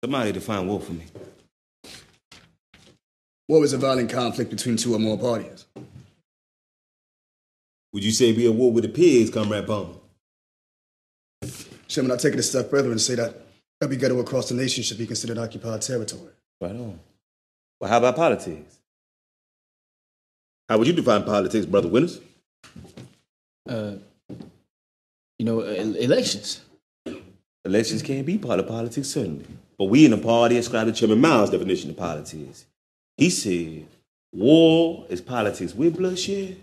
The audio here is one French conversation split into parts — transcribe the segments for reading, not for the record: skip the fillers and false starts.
Somebody define war for me. War is a violent conflict between two or more parties. Would you say we at war with the pigs, Comrade Palmer? Chairman, I'll take it a step further and say that every ghetto across the nation should be considered occupied territory. Right on. Well, how about politics? How would you define politics, Brother Winters? Elections. Elections can't be part of politics, certainly. But we in the party ascribe to Chairman Miles' definition of politics. He said, war is politics with bloodshed,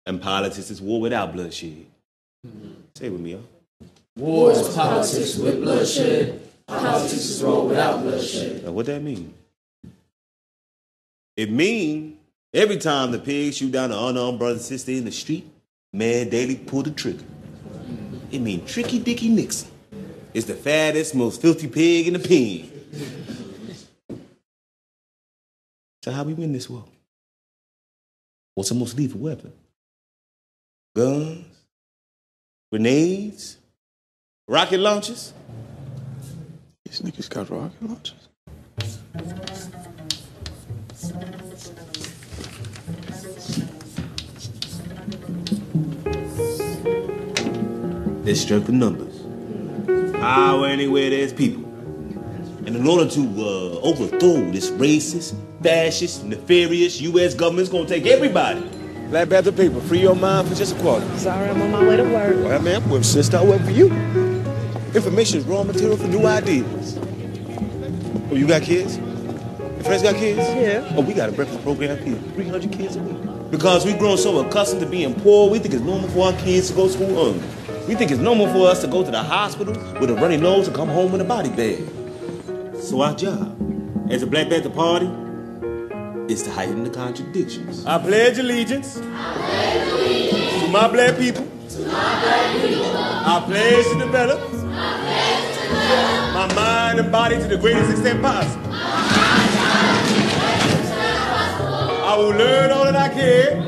and politics is war without bloodshed. Say it with me, y'all. War is politics with bloodshed. Politics is war without bloodshed. Now, what that mean? It mean every time the pigs shoot down an unarmed brother and sister in the street, Mayor Daley pull the trigger. It mean Tricky Dicky Nixon is the fattest, most filthy pig in the pen. So how we win this war? What's the most lethal weapon? Guns? Grenades? Rocket launchers? These niggas got rocket launchers. There's strength in numbers. Power anywhere there's people. And in order to overthrow this racist, fascist, nefarious U.S. government's gonna take everybody. Black Panther people, free your mind for just a quarter. Sorry, I'm on my way to work. Well, man, well, sister, I work for you. Information is raw material for new ideas. Oh, you got kids? Your friends got kids? Yeah. Oh, we got a breakfast program for you. 300 kids a week. Because we've grown so accustomed to being poor, we think it's normal for our kids to go to school hungry. We think it's normal for us to go to the hospital with a runny nose and come home with a body bag. So our job as a Black Panther Party is to heighten the contradictions. I pledge allegiance. To my black people. I pledge to develop. My mind and body to the greatest extent possible. I will learn all that I can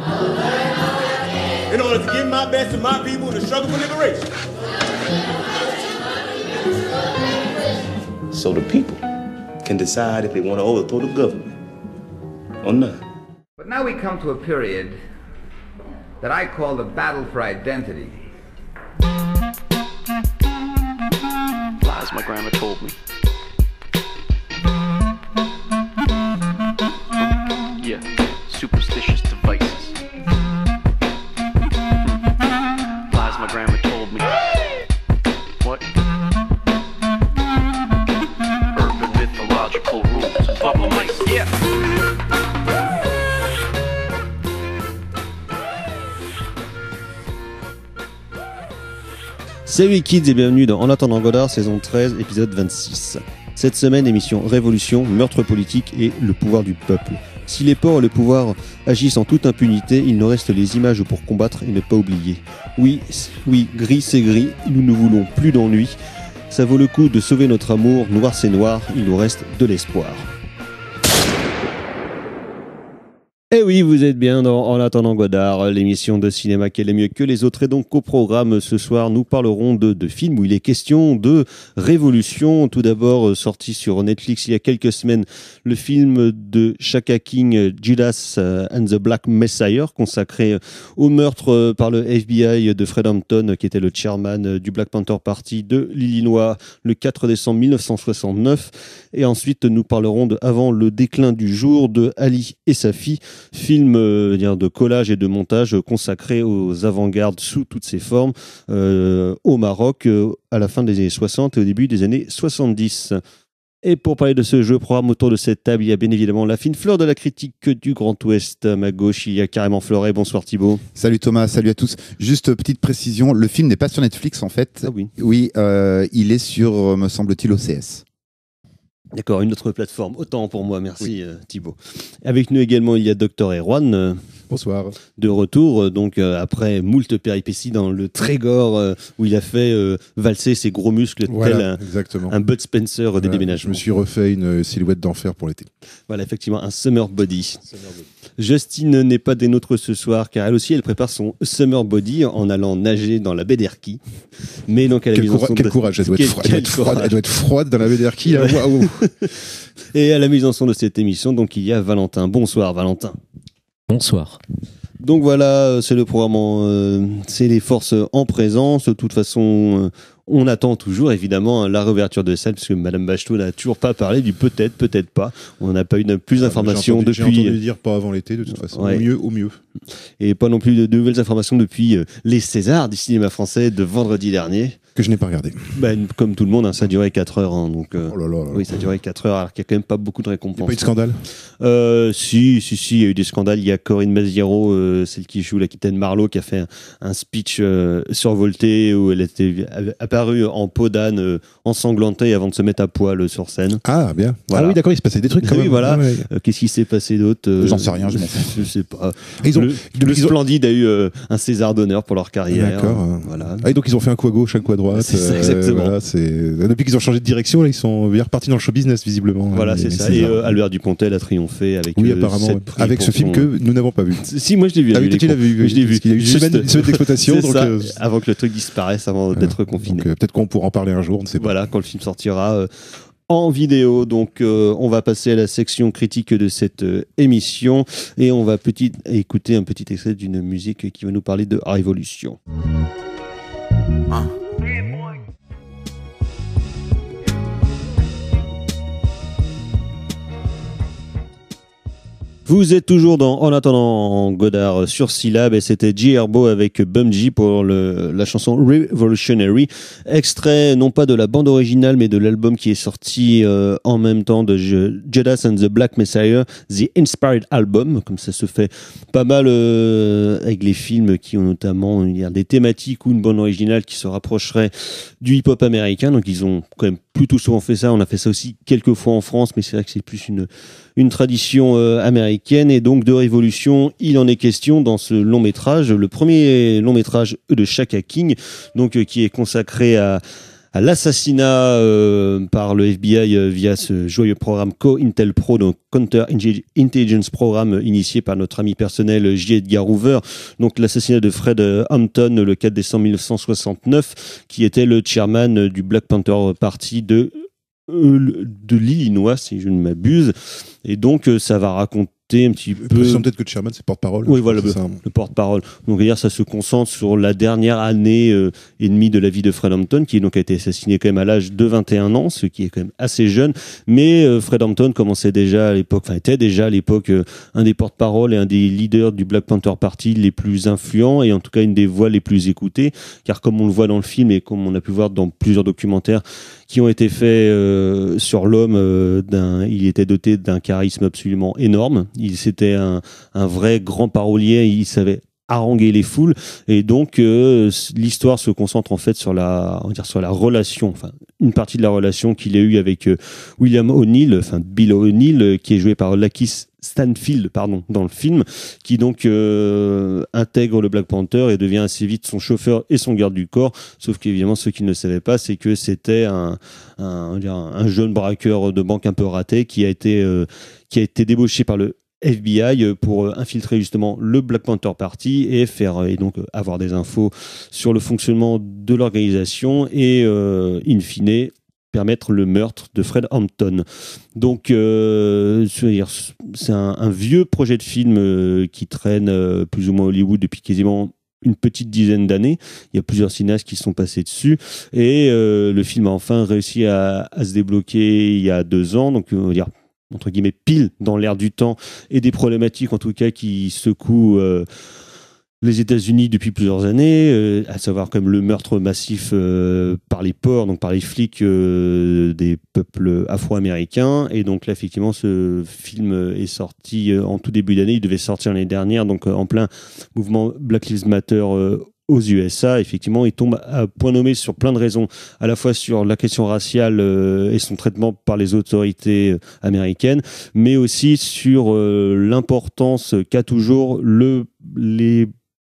in order to give my best to my people in the struggle for liberation. So the people can decide if they want to overthrow the government or not. But now we come to a period that I call the battle for identity. Lies my grandma told me. Yeah, superstitious devices. Lies my grandma told me. What? Urban mythological rules. Bubble mice, yeah. Salut kids et bienvenue dans En attendant Godard, saison 13, épisode 26. Cette semaine, émission Révolution, meurtre politique et le pouvoir du peuple. Si les porcs et le pouvoir agissent en toute impunité, il nous reste les images pour combattre et ne pas oublier. Oui, gris c'est gris, nous ne voulons plus d'ennui. Ça vaut le coup de sauver notre amour, noir c'est noir, il nous reste de l'espoir. Eh oui, vous êtes bien dans En attendant Godard, l'émission de cinéma qui est mieux que les autres. Et donc au programme ce soir, nous parlerons de films où il est question de révolution. Tout d'abord, sorti sur Netflix il y a quelques semaines, le film de Shaka King, Judas and the Black Messiah, consacré au meurtre par le FBI de Fred Hampton, qui était le chairman du Black Panther Party de l'Illinois le 4 décembre 1969. Et ensuite, nous parlerons de Avant le déclin du jour de Ali et sa fille, film de collage et de montage consacré aux avant-gardes sous toutes ses formes au Maroc à la fin des années 60 et au début des années 70. Et pour parler de ce jeu programme autour de cette table, il y a bien évidemment la fine fleur de la critique du Grand Ouest. À ma gauche, il y a carrément Fleuret. Bonsoir Thibaut. Salut Thomas, salut à tous. Juste petite précision, le film n'est pas sur Netflix en fait. Ah oui. Oui, il est sur, me semble-t-il, OCS. D'accord, une autre plateforme. Autant pour moi, merci oui. Thibaut. Avec nous également, il y a Dr Erwan. Bonsoir. De retour, donc après moult péripéties dans le Trégor, où il a fait valser ses gros muscles Voilà, tel exactement. un Bud Spencer des Je déménagements. me suis refait une silhouette d'enfer pour l'été. Voilà, effectivement, un summer body. Justine n'est pas des nôtres ce soir, car elle aussi, elle prépare son summer body en allant nager dans la baie d'Erquy. Mais donc, elle a Quel courage, elle doit être froide dans la baie d'Erquy. Là. Waouh. Et à la mise en son de cette émission, donc il y a Valentin. Bonsoir Valentin. Bonsoir. Donc voilà, c'est le programme, c'est les forces en présence. De toute façon, on attend toujours évidemment la réouverture de salle, parce que Madame Bachelot n'a toujours pas parlé du peut-être, peut-être pas. On n'a pas eu plus d'informations depuis. J'ai entendu dire pas avant l'été, de toute façon. Ouais. Au mieux. Et pas non plus de nouvelles informations depuis les Césars du cinéma français de vendredi dernier. Que je n'ai pas regardé. Ben, comme tout le monde, hein, ça a duré 4 heures. Hein, donc, Oh là là là. oui, ça a duré 4 heures, alors qu'il n'y a quand même pas beaucoup de Il n'y récompenses. a pas eu de scandale? Si, il y a eu des scandales. Il y a Corinne Maziero, celle qui joue la capitaine Marlowe, qui a fait un speech survolté où elle était apparue en peau d'âne, ensanglantée avant de se mettre à poil sur scène. Ah, bien. Voilà. Ah oui, d'accord, il se passait des trucs quand Oui, même. voilà. Ouais. Qu'est-ce qui s'est passé d'autre J'en sais rien, je m'en fous. Je sais pas. Et Le Splendide a eu un César d'honneur pour leur carrière. D'accord. Voilà. Ah, et donc ils ont fait un coup à gauche, un coup à droite. C'est ça, exactement. Voilà, depuis qu'ils ont changé de direction, là, ils sont bien repartis dans le show business, visiblement. Voilà, c'est ça. Et Albert Dupontel a triomphé avec. Oui, apparemment, 7 prix avec pour ce film son- que nous n'avons pas vu. Si, moi je l'ai vu. Ah oui, toi, tu l'as vu. Je l'ai vu. Parce qu'il y a eu une semaine d'exploitation. C'est donc, ça, avant que le truc disparaisse, avant d'être confiné. donc, peut-être qu'on pourra en parler un jour, on ne sait pas. Voilà, quand le film sortira en vidéo. Donc, on va passer à la section critique de cette émission et on va écouter un petit extrait d'une musique qui va nous parler de Révolution. Vous êtes toujours dans En attendant Godard sur Syllab et c'était J. Herbo avec Bumji pour la chanson Revolutionary, extrait non pas de la bande originale mais de l'album qui est sorti en même temps de Judas and the Black Messiah, The Inspired Album, comme ça se fait pas mal avec les films qui ont notamment des thématiques ou une bande originale qui se rapprocherait du hip-hop américain. Donc ils ont quand même plutôt souvent fait ça. On a fait ça aussi quelques fois en France, mais c'est vrai que c'est plus une tradition américaine. Et donc de révolution, il en est question dans ce long métrage, le premier long métrage de Shaka King, donc qui est consacré à l'assassinat par le FBI via ce joyeux programme COINTELPRO, donc Counter Intelligence Programme initié par notre ami personnel J. Edgar Hoover. Donc l'assassinat de Fred Hampton le 4 décembre 1969, qui était le chairman du Black Panther Party de l'Illinois, si je ne m'abuse. Et donc ça va raconter un petit peu... Peut-être que le chairman, c'est porte-parole. Oui, voilà, le porte-parole. Donc, dire, ça se concentre sur la dernière année et demie de la vie de Fred Hampton, qui donc a été assassiné quand même à l'âge de 21 ans, ce qui est quand même assez jeune. Mais Fred Hampton commençait déjà à l'époque, était déjà à l'époque un des porte-paroles et un des leaders du Black Panther Party les plus influents et en tout cas une des voix les plus écoutées. Car comme on le voit dans le film et comme on a pu voir dans plusieurs documentaires qui ont été faits sur l'homme, il était doté d'un charisme absolument énorme. C'était un vrai grand parolier, il savait haranguer les foules et donc l'histoire se concentre en fait sur la relation, enfin une partie de la relation qu'il a eue avec William O'Neill, enfin Bill O'Neill, qui est joué par Lakeith Stanfield, dans le film, qui donc intègre le Black Panther et devient assez vite son chauffeur et son garde du corps. Sauf qu'évidemment, ceux qui ne le savaient pas, c'est que c'était un jeune braqueur de banque un peu raté qui a été débauché par le FBI pour infiltrer justement le Black Panther Party et donc avoir des infos sur le fonctionnement de l'organisation et in fine permettre le meurtre de Fred Hampton. Donc c'est un vieux projet de film qui traîne plus ou moins à Hollywood depuis quasiment une petite dizaine d'années. Il y a plusieurs cinéastes qui sont passés dessus et le film a enfin réussi à se débloquer il y a 2 ans, donc on va dire entre guillemets pile dans l'air du temps et des problématiques en tout cas qui secouent les États-Unis depuis plusieurs années, à savoir comme le meurtre massif par les porcs, donc par les flics des peuples afro-américains. Et donc là, effectivement, ce film est sorti en tout début d'année. Il devait sortir l'année dernière, donc en plein mouvement Black Lives Matter aux USA. Effectivement, il tombe à point nommé sur plein de raisons, à la fois sur la question raciale et son traitement par les autorités américaines, mais aussi sur l'importance qu'a toujours les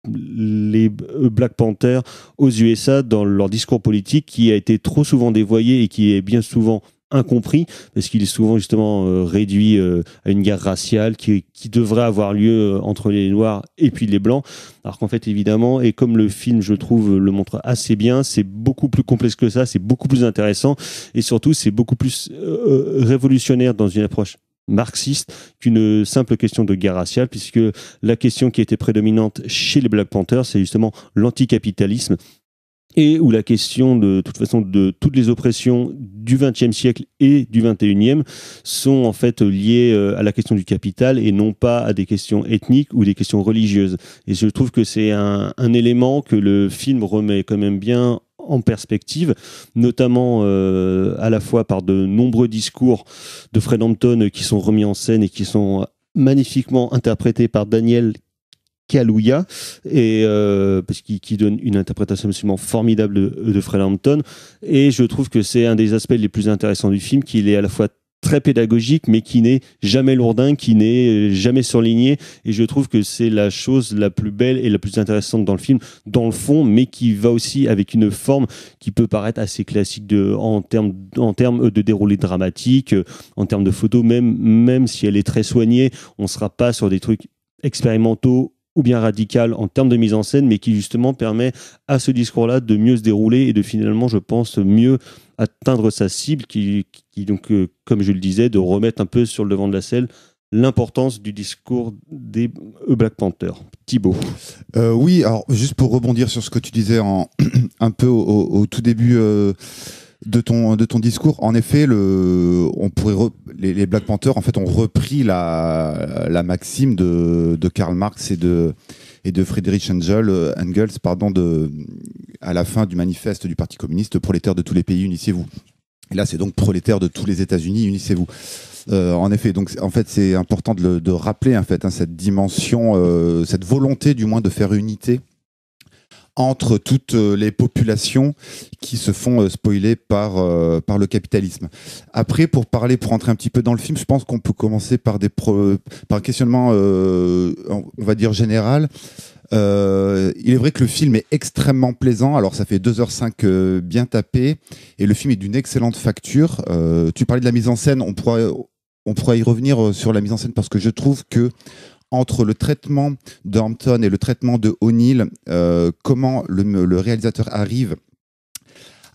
Black Panthers aux USA dans leur discours politique, qui a été trop souvent dévoyé et qui est bien souvent incompris, parce qu'il est souvent justement réduit à une guerre raciale qui devrait avoir lieu entre les Noirs et puis les Blancs, alors qu'en fait évidemment, et comme le film je trouve le montre assez bien, c'est beaucoup plus complexe que ça, c'est beaucoup plus intéressant, et surtout c'est beaucoup plus révolutionnaire dans une approche marxiste qu'une simple question de guerre raciale, puisque la question qui était prédominante chez les Black Panthers, c'est justement l'anticapitalisme, et où la question de toute façon de toutes les oppressions du XXe siècle et du XXIe sont en fait liées à la question du capital et non pas à des questions ethniques ou des questions religieuses. Et je trouve que c'est un élément que le film remet quand même bien en perspective, notamment à la fois par de nombreux discours de Fred Hampton qui sont remis en scène et qui sont magnifiquement interprétés par Daniel Kaluuya, et parce qu'il donne une interprétation absolument formidable de Fred Hampton, et je trouve que c'est un des aspects les plus intéressants du film, qu'il est à la fois très pédagogique mais qui n'est jamais lourdin, qui n'est jamais surligné, et je trouve que c'est la chose la plus belle et la plus intéressante dans le film, dans le fond, mais qui va aussi avec une forme qui peut paraître assez classique en termes de déroulé dramatique, en termes de photos, même si elle est très soignée, on ne sera pas sur des trucs expérimentaux ou bien radical en termes de mise en scène, mais qui justement permet à ce discours-là de mieux se dérouler et de finalement, je pense, mieux atteindre sa cible, qui donc, comme je le disais, de remettre un peu sur le devant de la scène l'importance du discours des Black Panthers. Thibaut. Oui, alors juste pour rebondir sur ce que tu disais un peu au tout début de ton discours, en effet, les Black Panthers en fait ont repris la maxime de Karl Marx et de Friedrich Engels, à la fin du manifeste du Parti communiste: prolétaires de tous les pays, unissez-vous. Et là, c'est donc prolétaires de tous les États-Unis, unissez-vous. En effet, donc en fait, c'est important de rappeler en fait cette dimension, cette volonté du moins de faire unité entre toutes les populations qui se font spoiler par le capitalisme. Après, pour rentrer un petit peu dans le film, je pense qu'on peut commencer par un questionnement, on va dire général. Il est vrai que le film est extrêmement plaisant. Alors, ça fait 2h05 bien tapé, et le film est d'une excellente facture. Tu parlais de la mise en scène, on pourra y revenir sur la mise en scène, parce que je trouve que entre le traitement de Hampton et le traitement de O'Neill, comment le réalisateur arrive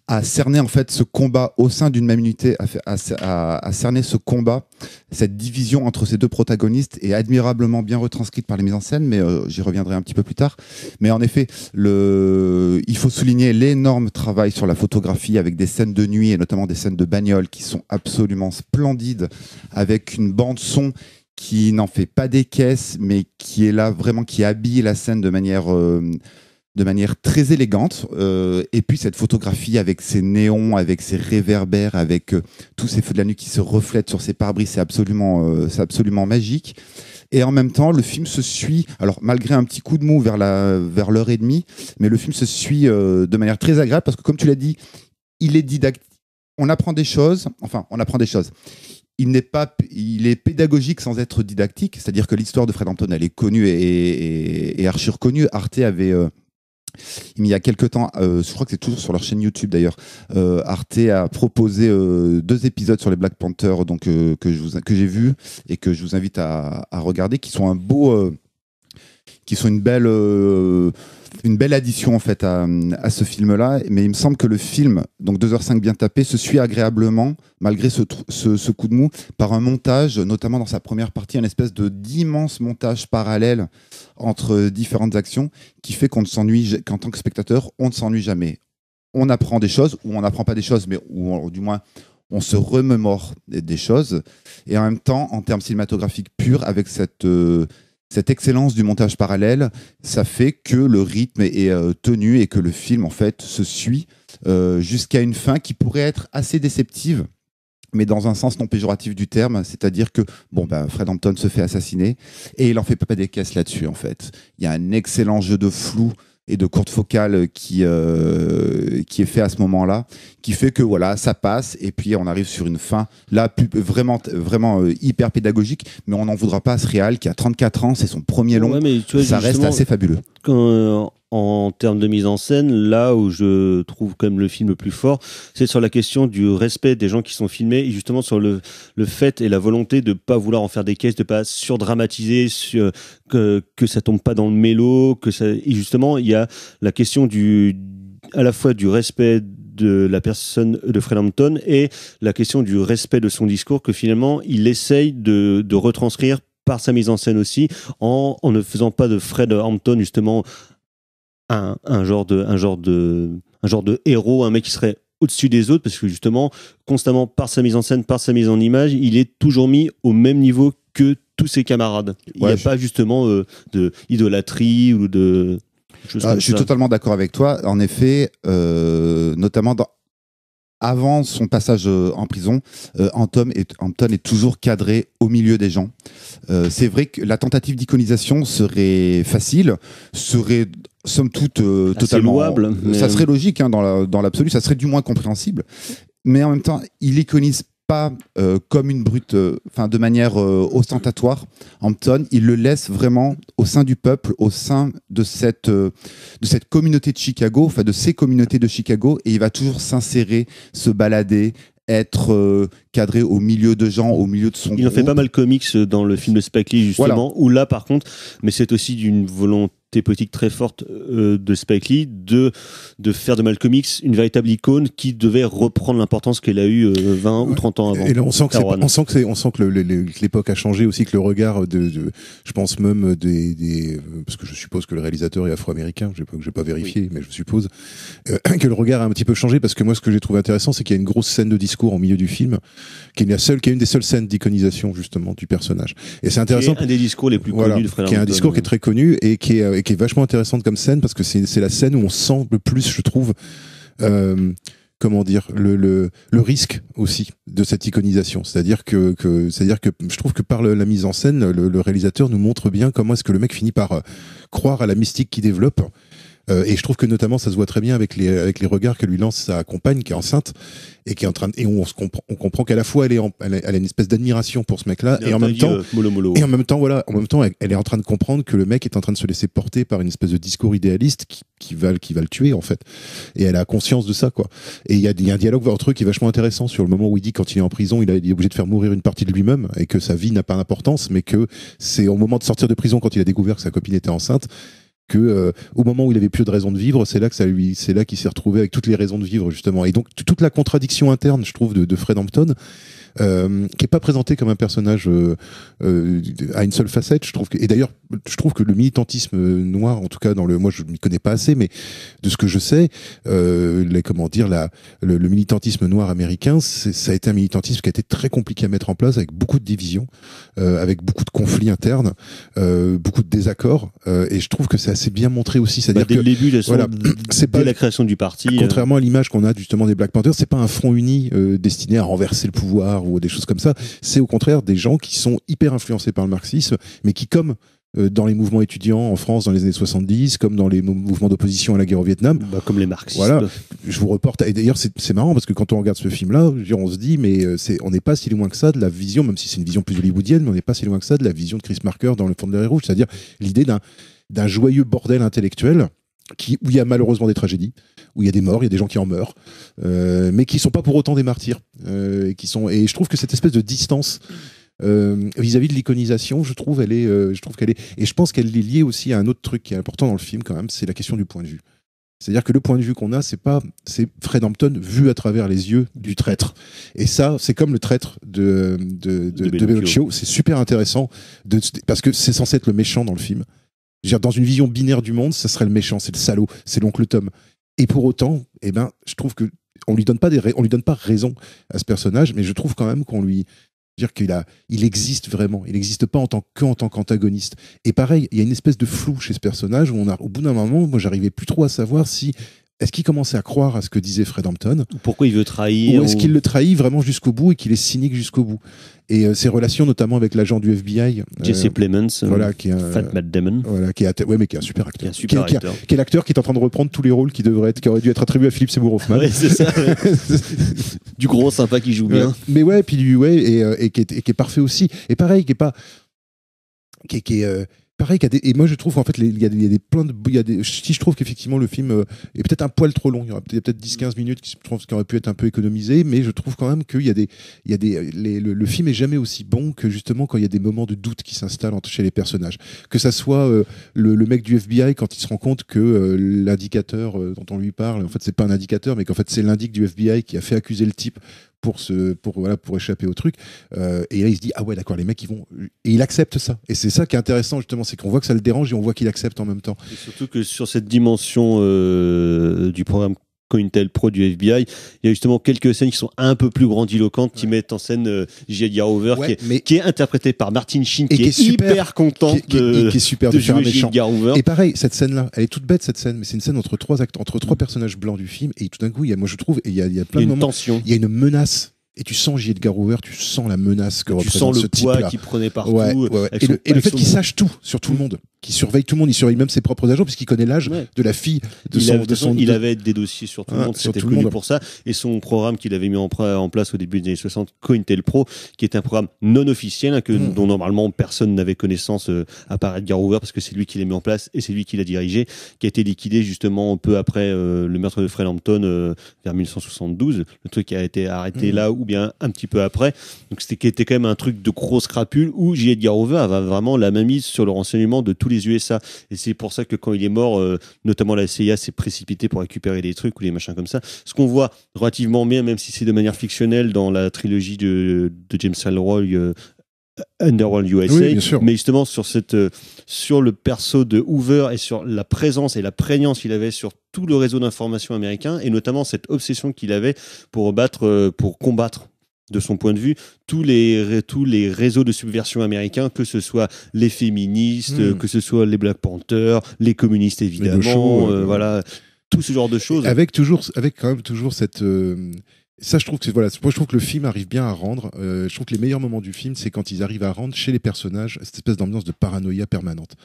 à cerner en fait ce combat au sein d'une même unité, à cerner ce combat, cette division entre ces deux protagonistes, est admirablement bien retranscrite par les mises en scène, mais j'y reviendrai un petit peu plus tard. Mais en effet, il faut souligner l'énorme travail sur la photographie, avec des scènes de nuit et notamment des scènes de bagnole qui sont absolument splendides, avec une bande son qui n'en fait pas des caisses, mais qui est là vraiment, qui habille la scène de manière très élégante. Et puis cette photographie avec ses néons, avec ses réverbères, avec tous ces feux de la nuit qui se reflètent sur ses pare-brise, c'est absolument magique. Et en même temps, le film se suit, alors malgré un petit coup de mou vers l'heure et demie, mais le film se suit de manière très agréable, parce que comme tu l'as dit, il est didactique. On apprend des choses. Il est pédagogique sans être didactique, c'est-à-dire que l'histoire de Fred Hampton, elle est connue et archi reconnue. Arte avait, il y a quelque temps, je crois que c'est toujours sur leur chaîne YouTube d'ailleurs, Arte a proposé 2 épisodes sur les Black Panthers, donc que j'ai vu et que je vous invite à regarder, qui sont qui sont une belle addition en fait à ce film-là. Mais il me semble que le film, donc 2h05 bien tapé, se suit agréablement malgré ce coup de mou, par un montage, notamment dans sa première partie, une espèce d'immense montage parallèle entre différentes actions, qui fait qu'on ne s'ennuie, qu'en tant que spectateur, on ne s'ennuie jamais. On apprend des choses, ou on n'apprend pas des choses, mais du moins on se remémore des choses, et en même temps, en termes cinématographiques purs, avec cette excellence du montage parallèle, ça fait que le rythme est tenu, et que le film en fait se suit jusqu'à une fin qui pourrait être assez déceptive, mais dans un sens non péjoratif du terme, c'est-à-dire que Fred Hampton se fait assassiner, et il en fait pas des caisses là-dessus en fait. Il y a un excellent jeu de flou et de courte focale qui est fait à ce moment-là, qui fait que voilà, ça passe et puis on arrive sur une fin là vraiment hyper pédagogique, mais on n'en voudra pas à ce réal qui a 34 ans, c'est son premier long, mais tu vois, ça reste assez fabuleux. En termes de mise en scène, là où je trouve quand même le film le plus fort, c'est sur la question du respect des gens qui sont filmés et justement sur le fait et la volonté de pas vouloir en faire des caisses, de pas surdramatiser, que ça tombe pas dans le mélo, et justement il y a la question à la fois du respect de la personne de Fred Hampton et la question du respect de son discours que finalement il essaye de retranscrire par sa mise en scène aussi, en ne faisant pas de Fred Hampton justement un genre de héros, un mec qui serait au-dessus des autres, parce que justement, constamment, par sa mise en scène, par sa mise en image, il est toujours mis au même niveau que tous ses camarades. Il n'y a pas justement de idolâtrie ou de choses comme ça. Je suis totalement d'accord avec toi. En effet, notamment avant son passage en prison, Hampton est toujours cadré au milieu des gens. C'est vrai que la tentative d'iconisation serait facile, serait somme toute totalement louable, ça serait logique dans l'absolu, ça serait du moins compréhensible, mais en même temps il iconise pas comme une brute, de manière ostentatoire. Hampton, il le laisse vraiment au sein du peuple, au sein de cette communauté de Chicago, de ces communautés de Chicago, et il va toujours s'insérer, se balader, être cadré au milieu de gens, au milieu de son Il en fait pas mal comics dans le film de Spike Lee, justement, où là, par contre, mais c'est aussi d'une volonté politique très forte de Spike Lee de faire de Malcolm X une véritable icône qui devait reprendre l'importance qu'elle a eue 20 ou 30 ans avant. Et là, on sent que l'époque a changé aussi, que le regard je pense même parce que je suppose que le réalisateur est afro-américain, j'ai pas vérifié, mais je suppose que le regard a un petit peu changé, parce que moi, ce que j'ai trouvé intéressant, c'est qu'il y a une grosse scène de discours au milieu du film, qui est une des seules scènes d'iconisation, justement, du personnage. Et c'est intéressant. C'est un des discours les plus connus de Fred Hampton. Qui est un discours qui est très connu et qui est vachement intéressante comme scène, parce que c'est la scène où on sent le plus, je trouve, comment dire, le risque aussi de cette iconisation. C'est-à-dire que je trouve que par la mise en scène, le réalisateur nous montre bien comment est-ce que le mec finit par croire à la mystique qu'il développe. Et je trouve que notamment ça se voit très bien avec les regards que lui lance sa compagne qui est enceinte et qui est en train on comprend qu'à la fois elle a une espèce d'admiration pour ce mec-là, et en même temps elle est en train de comprendre que le mec est en train de se laisser porter par une espèce de discours idéaliste qui va le tuer, en fait. Et elle a conscience de ça, quoi. Et il y a un dialogue entre eux qui est vachement intéressant sur le moment où il dit, quand il est en prison, il est obligé de faire mourir une partie de lui-même et que sa vie n'a pas d'importance, mais que c'est au moment de sortir de prison, quand il a découvert que sa copine était enceinte, que au moment où il avait plus de raison de vivre, c'est là qu'il s'est retrouvé avec toutes les raisons de vivre, justement. Et donc toute la contradiction interne, je trouve, de Fred Hampton, qui est pas présenté comme un personnage à une seule facette, je trouve et d'ailleurs je trouve que le militantisme noir, en tout cas moi je m'y connais pas assez, mais de ce que je sais, le militantisme noir américain, ça a été un militantisme qui a été très compliqué à mettre en place, avec beaucoup de divisions, avec beaucoup de conflits internes, beaucoup de désaccords, et je trouve que c'est assez bien montré aussi, c'est-à-dire dès le début, dès la création du parti, contrairement à l'image qu'on a justement des Black Panthers, c'est pas un front uni destiné à renverser le pouvoir ou des choses comme ça, c'est au contraire des gens qui sont hyper influencés par le marxisme, mais qui, comme dans les mouvements étudiants en France dans les années 70, comme dans les mouvements d'opposition à la guerre au Vietnam, comme les marxistes. Voilà, je vous reporte. Et d'ailleurs, c'est marrant, parce que quand on regarde ce film-là, on se dit, mais on n'est pas si loin que ça de la vision, même si c'est une vision plus hollywoodienne, mais on n'est pas si loin que ça de la vision de Chris Marker dans Le Fond de l'air rouge, c'est-à-dire l'idée d'un joyeux bordel intellectuel où il y a malheureusement des tragédies, où il y a des morts, il y a des gens qui en meurent, mais qui sont pas pour autant des martyrs, et je trouve que cette espèce de distance vis-à-vis de l'iconisation, je trouve qu'elle est, et je pense qu'elle est liée aussi à un autre truc qui est important dans le film quand même, c'est la question du point de vue. C'est-à-dire que le point de vue qu'on a, c'est Fred Hampton vu à travers les yeux du traître. Et ça, c'est comme le traître de Bellocchio. C'est super intéressant parce que c'est censé être le méchant dans le film. Dans une vision binaire du monde, ça serait le méchant, c'est le salaud, c'est l'oncle Tom. Et pour autant, je trouve que on lui donne pas raison à ce personnage, mais je trouve quand même qu'on lui dire qu'il existe vraiment. Il n'existe pas en tant qu'antagoniste. Et pareil, il y a une espèce de flou chez ce personnage où au bout d'un moment, moi, j'arrivais plus trop à savoir si est-ce qu'il commençait à croire à ce que disait Fred Hampton, Pourquoi il veut trahir ou est-ce qu'il le trahit vraiment jusqu'au bout et qu'il est cynique jusqu'au bout. Et ses relations notamment avec l'agent du FBI, Jesse Plemons, voilà, qui est Fat Matt Damon, voilà, qui est mais qui est un super acteur, qui est un super acteur. qui est l'acteur qui est en train de reprendre tous les rôles qui auraient dû être attribués à Philip Seymour Hoffman. Ouais, c'est ça. Ouais. Du gros sympa qui joue bien. Mais ouais, puis lui, ouais, et qui est parfait aussi. Et pareil, qui est pas, qui est pareil, et moi je trouve en fait il y a des plein de, si je trouve qu'effectivement le film est peut-être un poil trop long, il y aurait peut-être 10-15 minutes qui auraient pu être un peu économisées, mais je trouve quand même qu'il y a le film est jamais aussi bon que justement quand il y a des moments de doute qui s'installent chez les personnages, que ça soit le mec du FBI quand il se rend compte que l'indicateur dont on lui parle en fait c'est pas un indicateur mais qu'en fait c'est l'indic du FBI qui a fait accuser le type pour échapper au truc, et là il se dit ah ouais d'accord, les mecs ils vont, et il accepte ça, et c'est ça qui est intéressant justement, c'est qu'on voit que ça le dérange et on voit qu'il accepte en même temps. Et surtout que sur cette dimension du programme COINTELPRO du FBI, il y a justement quelques scènes qui sont un peu plus grandiloquentes, qui mettent en scène J. Edgar Hoover, qui est interprété par Martin Sheen, qui est hyper content qui est super de faire un jouer J. méchant. Edgar Hoover. Et pareil, cette scène-là, elle est toute bête cette scène, mais c'est une scène entre trois personnages blancs du film, et tout d'un coup, moi je trouve, il y a plein de moments, tension. Il y a une menace. Et tu sens J. Edgar Hoover, tu sens la menace que représente ce type-là. Tu sens le poids qu'il prenait partout. Ouais. Et le fait qu'il sache tout sur tout le monde, qu'il surveille tout le monde, il surveille même ses propres agents puisqu'il connaît l'âge de la fille il avait des dossiers sur tout le monde, c'était connu pour ça. Et son programme qu'il avait mis en place au début des années 60, COINTELPRO, qui est un programme non officiel, dont normalement personne n'avait connaissance à part Edgar Hoover, parce que c'est lui qui l'a mis en place et c'est lui qui l'a dirigé, qui a été liquidé justement un peu après le meurtre de Fred Hampton vers 1972. Le truc qui a été arrêté là, ou bien un petit peu après. Donc c'était quand même un truc de grosse crapule où J. Edgar Hoover avait vraiment la main mise sur le renseignement de tous les USA. Et c'est pour ça que quand il est mort, notamment la CIA s'est précipitée pour récupérer des trucs ou des machins comme ça. Ce qu'on voit relativement bien, même si c'est de manière fictionnelle, dans la trilogie de James Ellroy, Underworld USA, oui, mais justement sur le perso de Hoover et sur la présence et la prégnance qu'il avait sur tout le réseau d'information américain, et notamment cette obsession qu'il avait pour combattre de son point de vue tous les réseaux de subversion américains, que ce soit les féministes, que ce soit les Black Panthers, les communistes évidemment, voilà, tout ce genre de choses, avec quand même toujours cette ça, je trouve que moi, je trouve que le film arrive bien à rendre. Je trouve que les meilleurs moments du film, c'est quand ils arrivent à rendre chez les personnages cette espèce d'ambiance de paranoïa permanente.